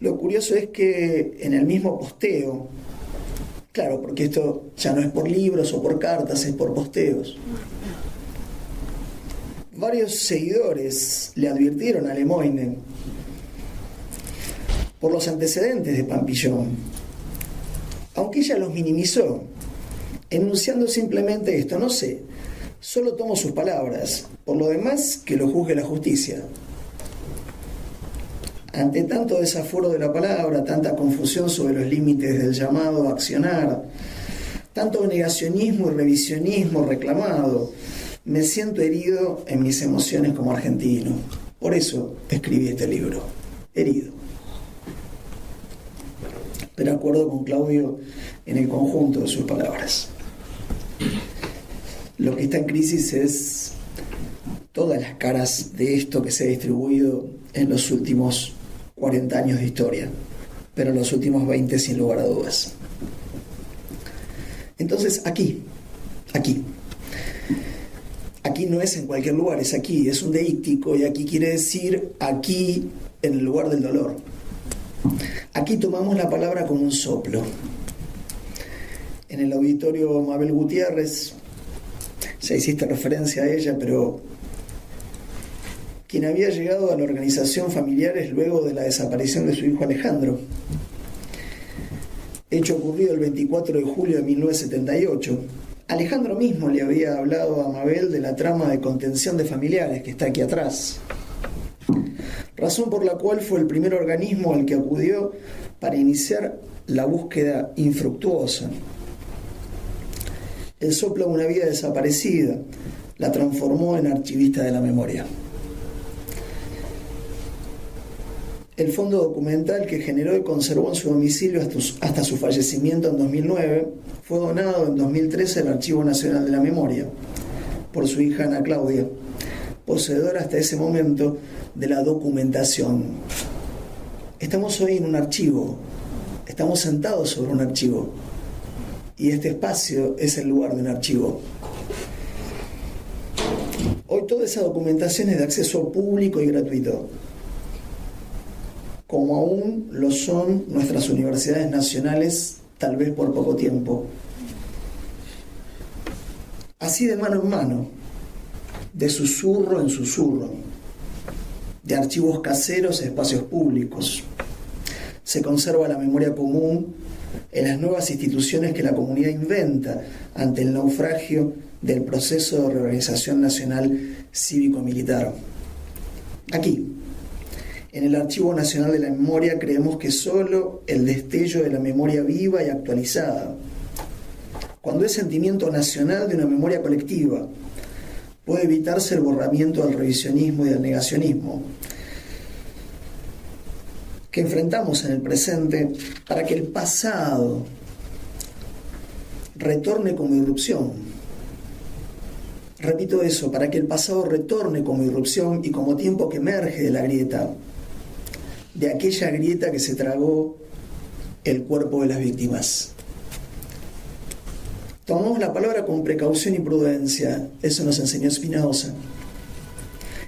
Lo curioso es que en el mismo posteo, claro, porque esto ya no es por libros o por cartas, es por posteos, varios seguidores le advirtieron a Lemoyne por los antecedentes de Pampillón, aunque ella los minimizó, enunciando simplemente esto: no sé, solo tomo sus palabras, por lo demás que lo juzgue la justicia. Ante tanto desaforo de la palabra, tanta confusión sobre los límites del llamado a accionar, tanto negacionismo y revisionismo reclamado, me siento herido en mis emociones como argentino. Por eso escribí este libro, herido. Pero acuerdo con Claudio en el conjunto de sus palabras. Lo que está en crisis es todas las caras de esto que se ha distribuido en los últimos 40 años de historia, pero en los últimos 20 sin lugar a dudas. Entonces aquí no es en cualquier lugar, es aquí, es un deíctico, y aquí quiere decir aquí en el lugar del dolor. Aquí tomamos la palabra como un soplo. En el auditorio Mabel Gutiérrez, ya hiciste referencia a ella, pero quien había llegado a la organización Familiares luego de la desaparición de su hijo Alejandro, hecho ocurrido el 24 de julio de 1978. Alejandro mismo le había hablado a Mabel de la trama de contención de familiares que está aquí atrás, razón por la cual fue el primer organismo al que acudió para iniciar la búsqueda infructuosa. El soplo de una vida desaparecida la transformó en archivista de la memoria. El fondo documental que generó y conservó en su domicilio hasta su fallecimiento en 2009 fue donado en 2013 al Archivo Nacional de la Memoria por su hija Ana Claudia, poseedora hasta ese momento de la documentación. Estamos hoy en un archivo, estamos sentados sobre un archivo, y este espacio es el lugar de un archivo. Hoy toda esa documentación es de acceso público y gratuito, como aún lo son nuestras universidades nacionales, tal vez por poco tiempo. Así de mano en mano, de susurro en susurro, de archivos caseros a espacios públicos, se conserva la memoria común en las nuevas instituciones que la comunidad inventa ante el naufragio del proceso de reorganización nacional cívico-militar. Aquí, en el Archivo Nacional de la Memoria, creemos que solo el destello de la memoria viva y actualizada, cuando es sentimiento nacional de una memoria colectiva, puede evitarse el borramiento del revisionismo y del negacionismo que enfrentamos en el presente, para que el pasado retorne como irrupción. Repito eso, para que el pasado retorne como irrupción y como tiempo que emerge de la grieta, de aquella grieta que se tragó el cuerpo de las víctimas. Tomamos la palabra con precaución y prudencia, eso nos enseñó Spinoza,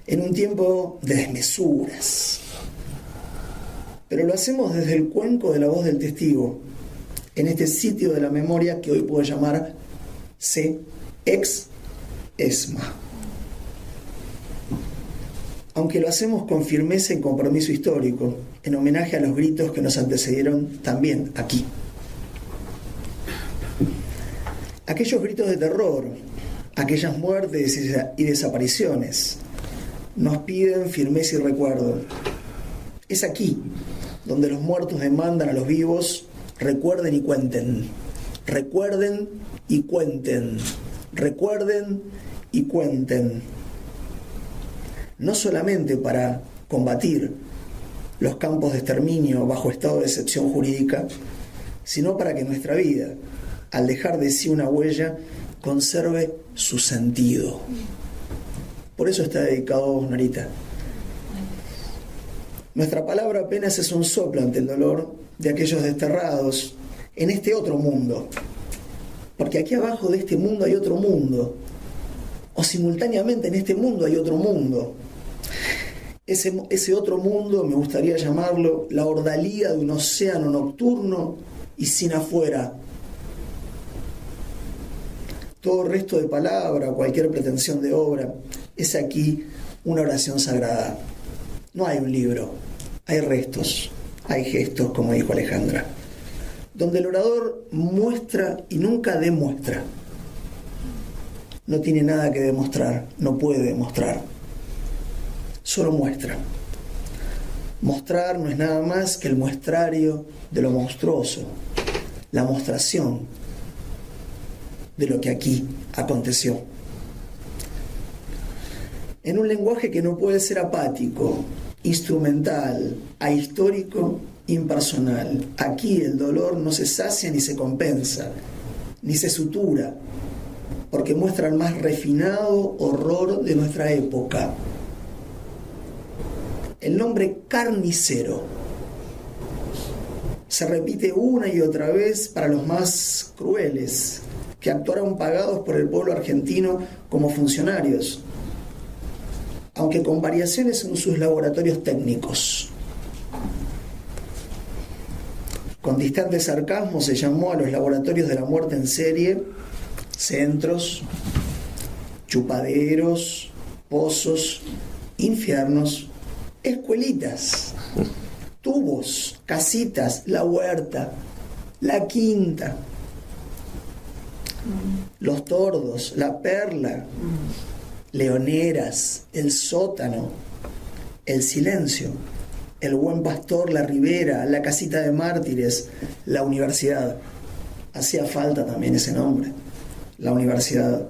en un tiempo de desmesuras. Pero lo hacemos desde el cuenco de la voz del testigo, en este sitio de la memoria que hoy puedo llamar C. Ex ESMA. Aunque lo hacemos con firmeza y compromiso histórico, en homenaje a los gritos que nos antecedieron también aquí. Aquellos gritos de terror, aquellas muertes y desapariciones, nos piden firmeza y recuerdo. Es aquí donde los muertos demandan a los vivos: recuerden y cuenten, recuerden y cuenten, recuerden y cuenten. No solamente para combatir los campos de exterminio bajo estado de excepción jurídica, sino para que nuestra vida, al dejar de sí una huella, conserve su sentido. Por eso está dedicado a vos, Norita. Nuestra palabra apenas es un soplo ante el dolor de aquellos desterrados en este otro mundo. Porque aquí abajo de este mundo hay otro mundo. O simultáneamente en este mundo hay otro mundo. Ese otro mundo, me gustaría llamarlo, la ordalía de un océano nocturno y sin afuera. Todo resto de palabra, cualquier pretensión de obra, es aquí una oración sagrada. No hay un libro, hay restos, hay gestos, como dijo Alejandra, donde el orador muestra y nunca demuestra. No tiene nada que demostrar, no puede demostrar, solo muestra. Mostrar no es nada más que el muestrario de lo monstruoso, la mostración de lo que aquí aconteció. En un lenguaje que no puede ser apático, instrumental, ahistórico, impersonal. Aquí el dolor no se sacia ni se compensa, ni se sutura, porque muestra el más refinado horror de nuestra época. El nombre carnicero se repite una y otra vez para los más crueles, que actuaron pagados por el pueblo argentino como funcionarios, aunque con variaciones en sus laboratorios técnicos. Con distante sarcasmo se llamó a los laboratorios de la muerte en serie centros, chupaderos, pozos, infiernos, escuelitas, tubos, casitas, la huerta, la quinta, los tordos, la perla, leoneras, el sótano, el silencio, el buen pastor, la ribera, la casita de mártires, la universidad. Hacía falta también ese nombre, la universidad.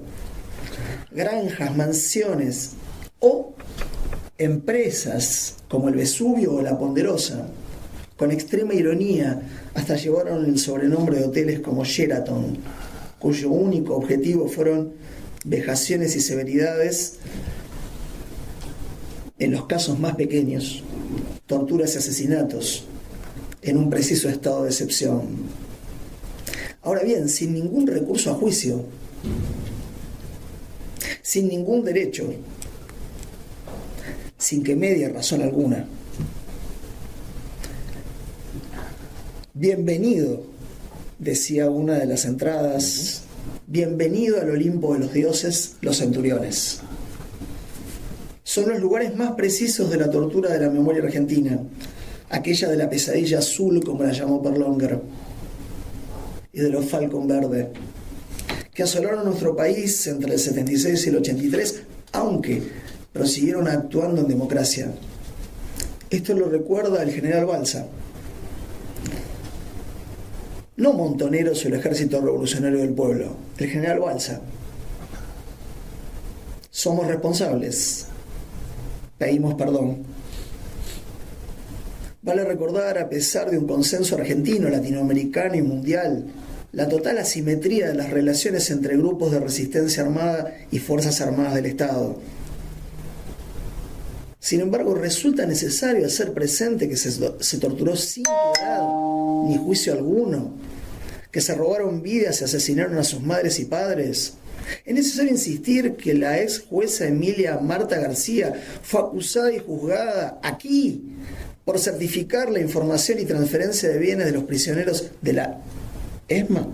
Granjas, mansiones o empresas como el Vesubio o la Ponderosa, con extrema ironía, hasta llevaron el sobrenombre de hoteles como Sheraton, cuyo único objetivo fueron vejaciones y severidades en los casos más pequeños, torturas y asesinatos en un preciso estado de excepción. Ahora bien, sin ningún recurso a juicio, sin ningún derecho, sin que medie razón alguna. Bienvenido, decía una de las entradas, bienvenido al Olimpo de los dioses, los centuriones. Son los lugares más precisos de la tortura de la memoria argentina, aquella de la pesadilla azul, como la llamó Perlonger, y de los Falcon Verde, que asolaron nuestro país entre el 76 y el 83, aunque prosiguieron actuando en democracia. Esto lo recuerda el general Balsa. No Montoneros o el Ejército Revolucionario del Pueblo, el general Balsa. Somos responsables. Pedimos perdón. Vale recordar, a pesar de un consenso argentino, latinoamericano y mundial, la total asimetría de las relaciones entre grupos de resistencia armada y fuerzas armadas del Estado. Sin embargo, resulta necesario hacer presente que se torturó sin piedad ni juicio alguno, que se robaron vidas y asesinaron a sus madres y padres. Es necesario insistir que la ex jueza Emilia Marta García fue acusada y juzgada aquí por certificar la información y transferencia de bienes de los prisioneros de la ESMA.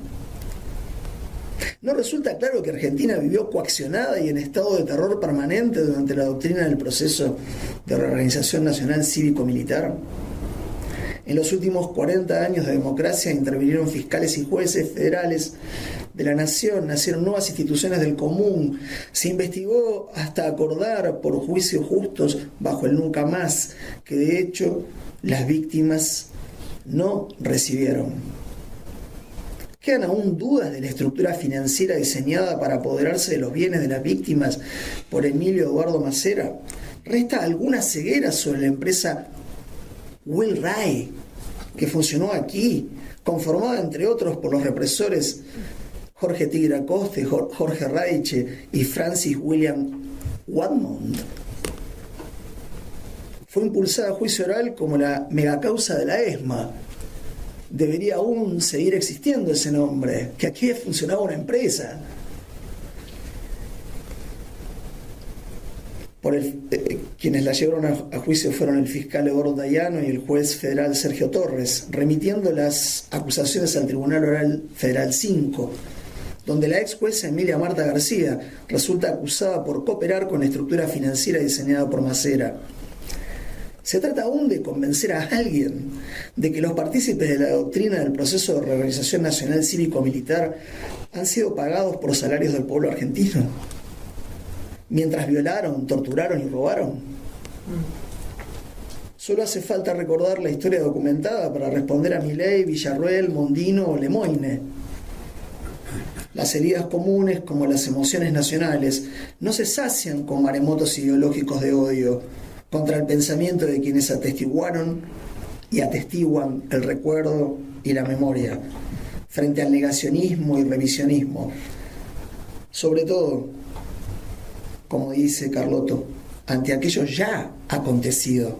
¿No resulta claro que Argentina vivió coaccionada y en estado de terror permanente durante la doctrina del proceso de reorganización nacional cívico-militar? En los últimos 40 años de democracia intervinieron fiscales y jueces federales de la nación, nacieron nuevas instituciones del común, se investigó hasta acordar por juicios justos bajo el nunca más, que de hecho las víctimas no recibieron. ¿Quedan aún dudas de la estructura financiera diseñada para apoderarse de los bienes de las víctimas por Emilio Eduardo Macera? ¿Resta alguna ceguera sobre la empresa Will Ray, que funcionó aquí, conformada entre otros por los represores Jorge Tigre Acoste, Jorge Raiche y Francis William Wadmond? Fue impulsada a juicio oral como la megacausa de la ESMA. Debería aún seguir existiendo ese nombre, que aquí funcionaba una empresa. Quienes la llevaron a juicio fueron el fiscal Eduardo Dayano y el juez federal Sergio Torres, remitiendo las acusaciones al Tribunal Oral Federal 5, donde la ex jueza Emilia Marta García resulta acusada por cooperar con la estructura financiera diseñada por Macera. Se trata aún de convencer a alguien de que los partícipes de la doctrina del proceso de reorganización nacional cívico-militar han sido pagados por salarios del pueblo argentino, mientras violaron, torturaron y robaron. Solo hace falta recordar la historia documentada para responder a Milei, Villarruel, Mondino o Lemoine. Las heridas comunes, como las emociones nacionales, no se sacian con maremotos ideológicos de odio contra el pensamiento de quienes atestiguaron y atestiguan el recuerdo y la memoria frente al negacionismo y revisionismo. Sobre todo, como dice Carlotto, ante aquello ya acontecido,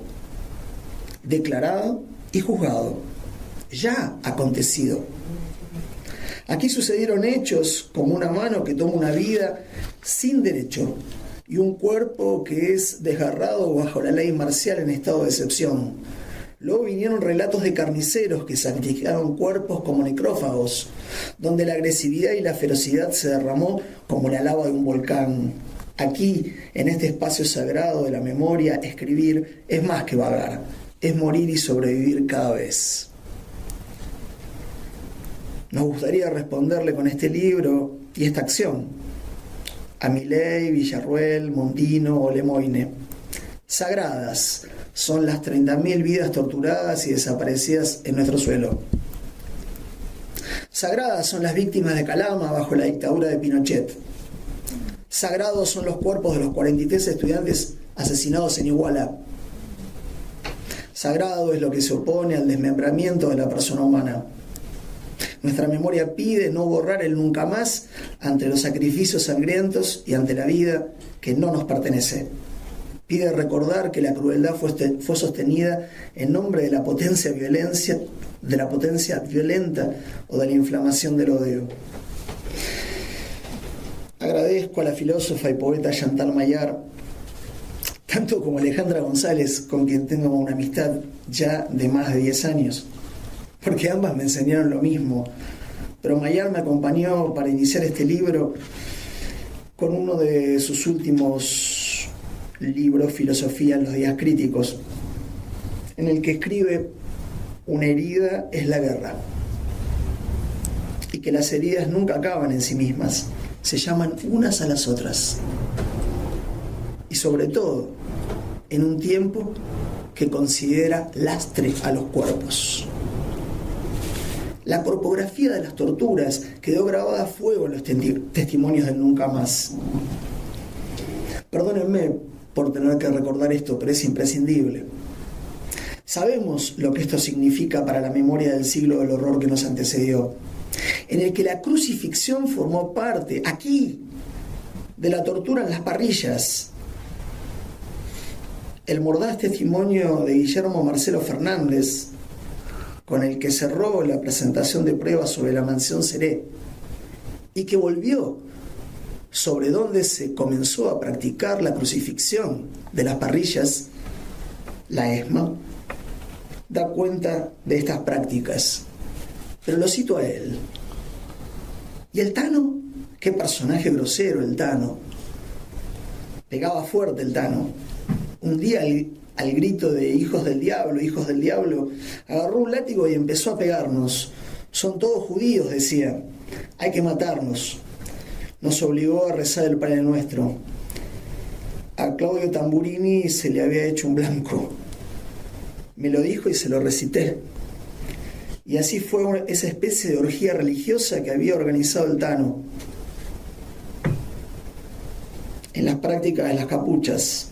declarado y juzgado, ya acontecido. Aquí sucedieron hechos como una mano que toma una vida sin derecho y un cuerpo que es desgarrado bajo la ley marcial en estado de excepción. Luego vinieron relatos de carniceros que sacrificaron cuerpos como necrófagos, donde la agresividad y la ferocidad se derramó como la lava de un volcán. Aquí, en este espacio sagrado de la memoria, escribir es más que vagar, es morir y sobrevivir cada vez. Nos gustaría responderle con este libro y esta acción a Milei, Villarruel, Mondino o Lemoine. Sagradas son las 30.000 vidas torturadas y desaparecidas en nuestro suelo. Sagradas son las víctimas de Calama bajo la dictadura de Pinochet. Sagrados son los cuerpos de los 43 estudiantes asesinados en Iguala. Sagrado es lo que se opone al desmembramiento de la persona humana. Nuestra memoria pide no borrar el nunca más ante los sacrificios sangrientos y ante la vida que no nos pertenece. Pide recordar que la crueldad fue sostenida en nombre de la potencia violenta o de la inflamación del odio. Agradezco a la filósofa y poeta Chantal Maillard, tanto como Alejandra González, con quien tengo una amistad ya de más de 10 años, porque ambas me enseñaron lo mismo. Pero Maillard me acompañó para iniciar este libro con uno de sus últimos libros, Filosofía en los días críticos, en el que escribe: una herida es la guerra, y que las heridas nunca acaban en sí mismas, se llaman unas a las otras, y sobre todo en un tiempo que considera lastre a los cuerpos. La corpografía de las torturas quedó grabada a fuego en los testimonios del nunca más. Perdónenme por tener que recordar esto, pero es imprescindible. Sabemos lo que esto significa para la memoria del siglo del horror que nos antecedió, en el que la crucifixión formó parte, aquí, de la tortura en las parrillas. El mordaz testimonio de Guillermo Marcelo Fernández, con el que cerró la presentación de pruebas sobre la mansión Seré, y que volvió sobre donde se comenzó a practicar la crucifixión de las parrillas, la ESMA, da cuenta de estas prácticas. Pero lo cito a él. ¿Y el Tano? Qué personaje grosero el Tano. Pegaba fuerte el Tano. Un día al grito de hijos del diablo, agarró un látigo y empezó a pegarnos. Son todos judíos, decía. Hay que matarnos. Nos obligó a rezar el Padre Nuestro. A Claudio Tamburini se le había hecho un blanco. Me lo dijo y se lo recité. Y así fue esa especie de orgía religiosa que había organizado el Tano. En las prácticas de las capuchas,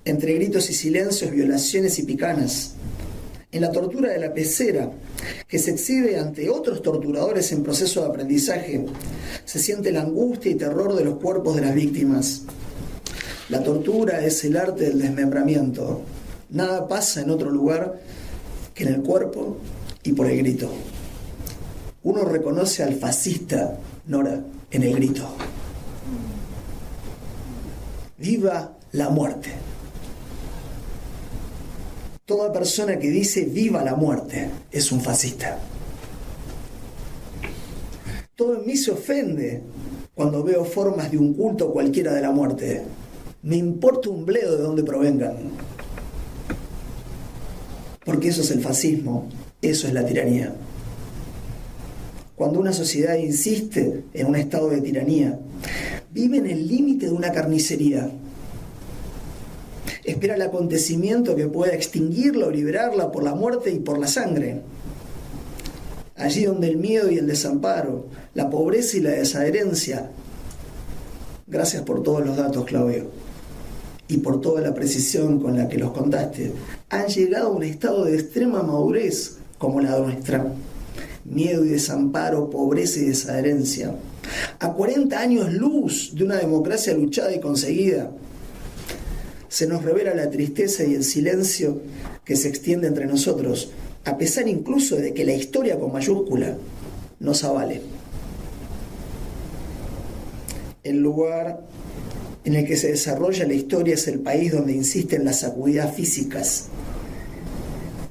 entre gritos y silencios, violaciones y picanas, en la tortura de la pecera, que se exhibe ante otros torturadores en proceso de aprendizaje, se siente la angustia y terror de los cuerpos de las víctimas. La tortura es el arte del desmembramiento. Nada pasa en otro lugar que en el cuerpo y por el grito. Uno reconoce al fascista, Nora, en el grito. Viva la muerte. Toda persona que dice viva la muerte es un fascista. Todo en mí se ofende cuando veo formas de un culto cualquiera de la muerte. Me importa un bledo de dónde provengan. Porque eso es el fascismo, eso es la tiranía. Cuando una sociedad insiste en un estado de tiranía, vive en el límite de una carnicería. Espera el acontecimiento que pueda extinguirla o liberarla por la muerte y por la sangre. Allí donde el miedo y el desamparo, la pobreza y la desadherencia. Gracias por todos los datos, Claudio, y por toda la precisión con la que los contaste. Han llegado a un estado de extrema madurez como la nuestra. Miedo y desamparo, pobreza y desadherencia. A 40 años luz de una democracia luchada y conseguida. Se nos revela la tristeza y el silencio que se extiende entre nosotros, a pesar incluso de que la historia con mayúscula nos avale. El lugar en el que se desarrolla la historia es el país donde insisten las sacudidas físicas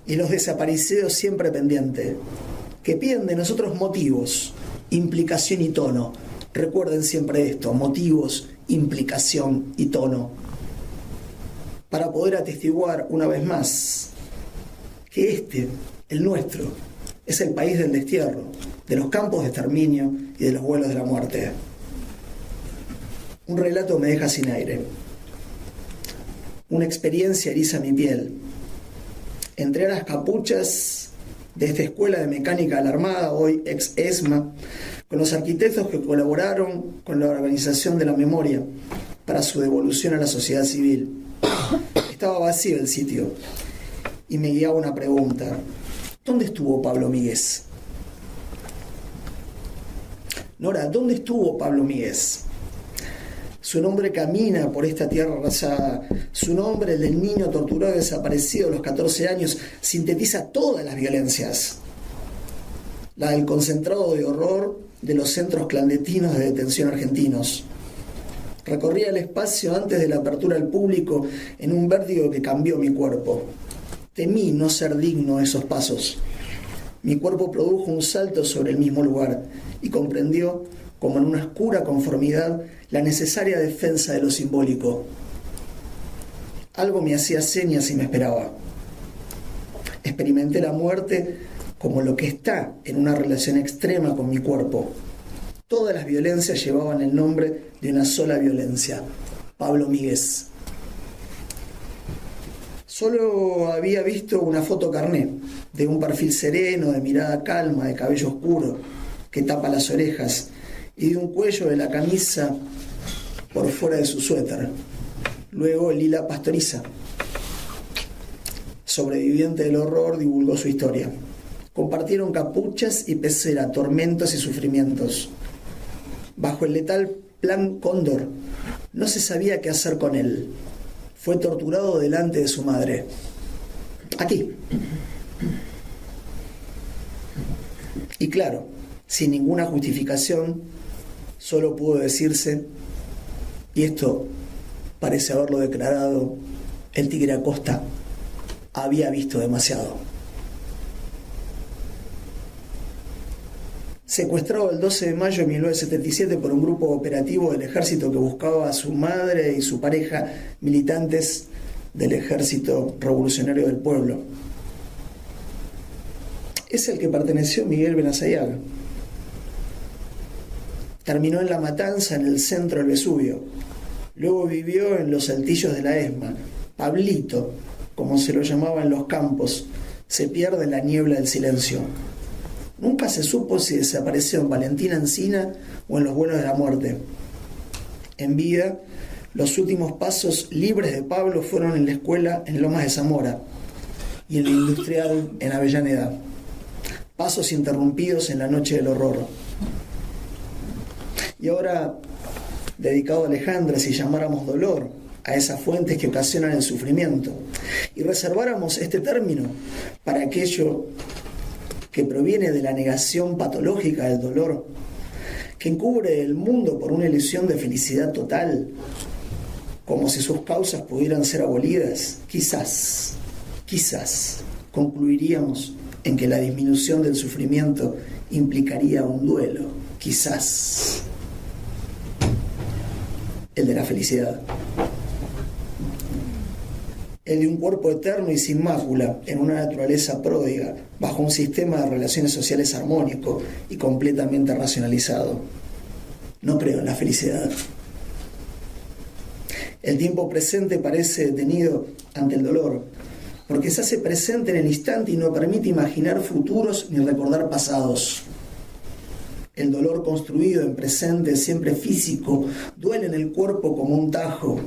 y los desaparecidos siempre pendientes, que piden de nosotros motivos, implicación y tono. Recuerden siempre esto: motivos, implicación y tono, para poder atestiguar una vez más que el nuestro, es el país del destierro, de los campos de exterminio y de los vuelos de la muerte. Un relato me deja sin aire. Una experiencia eriza mi piel. Entré a las capuchas de esta escuela de mecánica de la Armada, hoy ex ESMA, con los arquitectos que colaboraron con la organización de la memoria para su devolución a la sociedad civil. Estaba vacío el sitio y me guiaba una pregunta: ¿dónde estuvo Pablo Míguez? Nora, ¿dónde estuvo Pablo Míguez? Su nombre camina por esta tierra arrasada. Su nombre, el del niño torturado y desaparecido a los 14 años, sintetiza todas las violencias. La del concentrado de horror de los centros clandestinos de detención argentinos. Recorría el espacio antes de la apertura al público en un vértigo que cambió mi cuerpo. Temí no ser digno de esos pasos. Mi cuerpo produjo un salto sobre el mismo lugar y comprendió, como en una oscura conformidad, la necesaria defensa de lo simbólico. Algo me hacía señas y me esperaba. Experimenté la muerte como lo que está en una relación extrema con mi cuerpo. Todas las violencias llevaban el nombre de una sola violencia: Pablo Míguez. Solo había visto una foto carné, de un perfil sereno, de mirada calma, de cabello oscuro, que tapa las orejas, y de un cuello de la camisa por fuera de su suéter. Luego Lila Pastoriza, sobreviviente del horror, divulgó su historia. Compartieron capuchas y pecera, tormentos y sufrimientos. Bajo el letal Plan Cóndor, no se sabía qué hacer con él. Fue torturado delante de su madre. Aquí. Y claro, sin ninguna justificación, solo pudo decirse, y esto parece haberlo declarado el Tigre Acosta: había visto demasiado. Secuestrado el 12 de mayo de 1977 por un grupo operativo del ejército que buscaba a su madre y su pareja, militantes del Ejército Revolucionario del Pueblo. Es el que perteneció Miguel Benazayaga. Terminó en La Matanza, en el centro del Vesubio. Luego vivió en los altillos de la ESMA. Pablito, como se lo llamaba en los campos, se pierde en la niebla del silencio. Nunca se supo si desapareció en Valentina Encina o en los vuelos de la muerte. En vida, los últimos pasos libres de Pablo fueron en la escuela en Lomas de Zamora y en la industrial en Avellaneda. Pasos interrumpidos en la noche del horror. Y ahora, dedicado a Alejandra, si llamáramos dolor a esas fuentes que ocasionan el sufrimiento y reserváramos este término para aquello que proviene de la negación patológica del dolor, que encubre el mundo por una ilusión de felicidad total, como si sus causas pudieran ser abolidas, quizás concluiríamos en que la disminución del sufrimiento implicaría un duelo, quizás el de la felicidad, el de un cuerpo eterno y sin mácula en una naturaleza pródiga, bajo un sistema de relaciones sociales armónico y completamente racionalizado. No creo en la felicidad. El tiempo presente parece detenido ante el dolor, porque se hace presente en el instante y no permite imaginar futuros ni recordar pasados. El dolor construido en presente, siempre físico, duele en el cuerpo como un tajo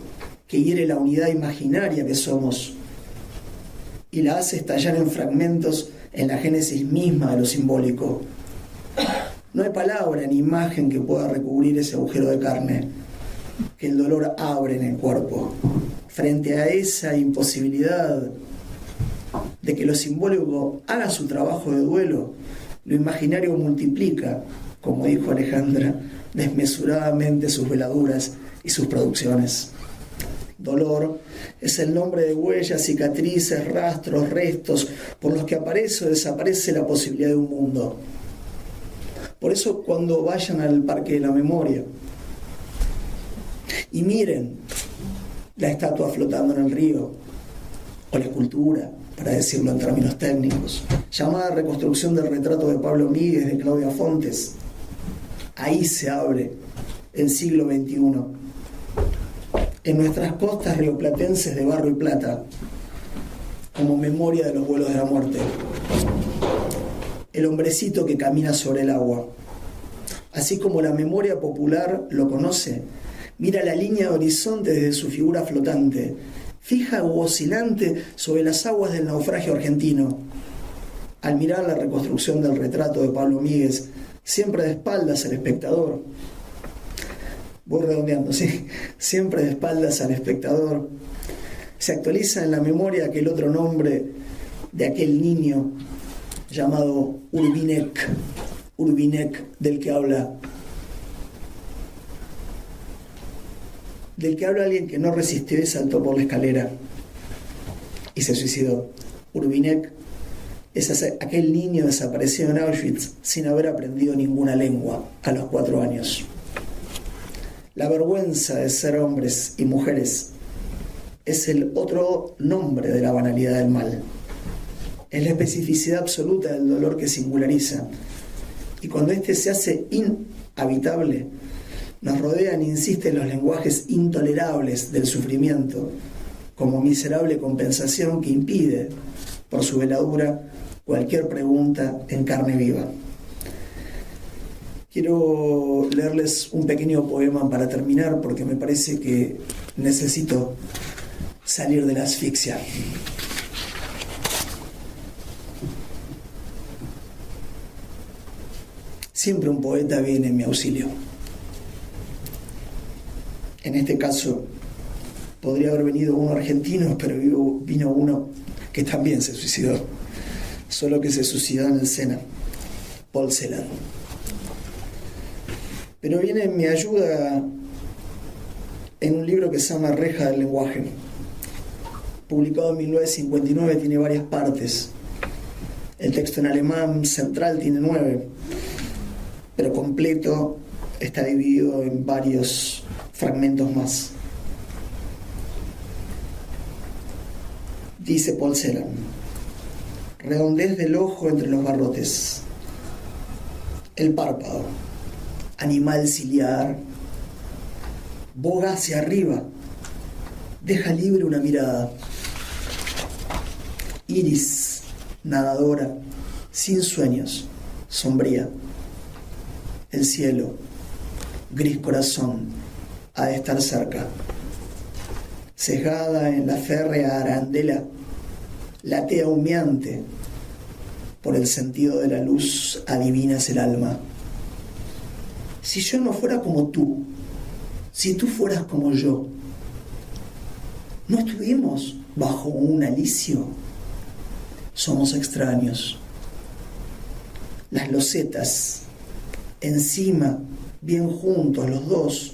que hiere la unidad imaginaria que somos y la hace estallar en fragmentos en la génesis misma de lo simbólico. No hay palabra ni imagen que pueda recubrir ese agujero de carne que el dolor abre en el cuerpo. Frente a esa imposibilidad de que lo simbólico haga su trabajo de duelo, lo imaginario multiplica, como dijo Alejandra, desmesuradamente sus veladuras y sus producciones. Dolor es el nombre de huellas, cicatrices, rastros, restos, por los que aparece o desaparece la posibilidad de un mundo. Por eso, cuando vayan al Parque de la Memoria y miren la estatua flotando en el río, o la escultura, para decirlo en términos técnicos, llamada Reconstrucción del retrato de Pablo Míguez de Claudia Fontes, ahí se abre el siglo XXI. En nuestras costas rioplatenses de barro y plata, como memoria de los vuelos de la muerte. El hombrecito que camina sobre el agua. Así como la memoria popular lo conoce, mira la línea de horizonte desde su figura flotante, fija u oscilante sobre las aguas del naufragio argentino. Al mirar la reconstrucción del retrato de Pablo Míguez, siempre de espaldas al espectador, voy redondeando, sí, siempre de espaldas al espectador, se actualiza en la memoria aquel otro nombre de aquel niño llamado Urbinek, del que habla alguien que no resistió y saltó por la escalera y se suicidó. Urbinek es aquel niño desaparecido en Auschwitz sin haber aprendido ninguna lengua a los 4 años. La vergüenza de ser hombres y mujeres es el otro nombre de la banalidad del mal. Es la especificidad absoluta del dolor que singulariza. Y cuando éste se hace inhabitable, nos rodean e insisten los lenguajes intolerables del sufrimiento, como miserable compensación que impide, por su veladura, cualquier pregunta en carne viva. Quiero leerles un pequeño poema para terminar, porque me parece que necesito salir de la asfixia. Siempre un poeta viene en mi auxilio. En este caso, podría haber venido uno argentino, pero vino uno que también se suicidó, solo que se suicidó en el Sena, Paul Celan. Pero viene en mi ayuda en un libro que se llama Reja del lenguaje, publicado en 1959, tiene varias partes. El texto en alemán central tiene 9, pero completo está dividido en varios fragmentos más. Dice Paul Celan: redondez del ojo entre los barrotes, el párpado, animal ciliar, boga hacia arriba, deja libre una mirada, iris, nadadora, sin sueños, sombría, el cielo, gris corazón, ha de estar cerca, sesgada en la férrea arandela, latea humeante, por el sentido de la luz adivinas el alma. Si yo no fuera como tú, si tú fueras como yo, ¿no estuvimos bajo un alicio? Somos extraños. Las losetas, encima, bien juntos los dos,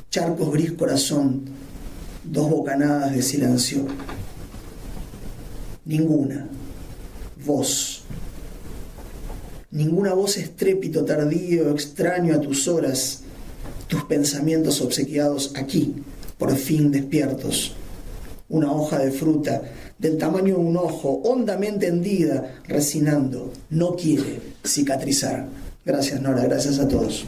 charcos gris corazón, 2 bocanadas de silencio. Ninguna voz. Ninguna voz estrépito tardío, extraño a tus horas, tus pensamientos obsequiados aquí, por fin despiertos. Una hoja de fruta, del tamaño de un ojo, hondamente hendida, resinando, no quiere cicatrizar. Gracias, Nora, gracias a todos.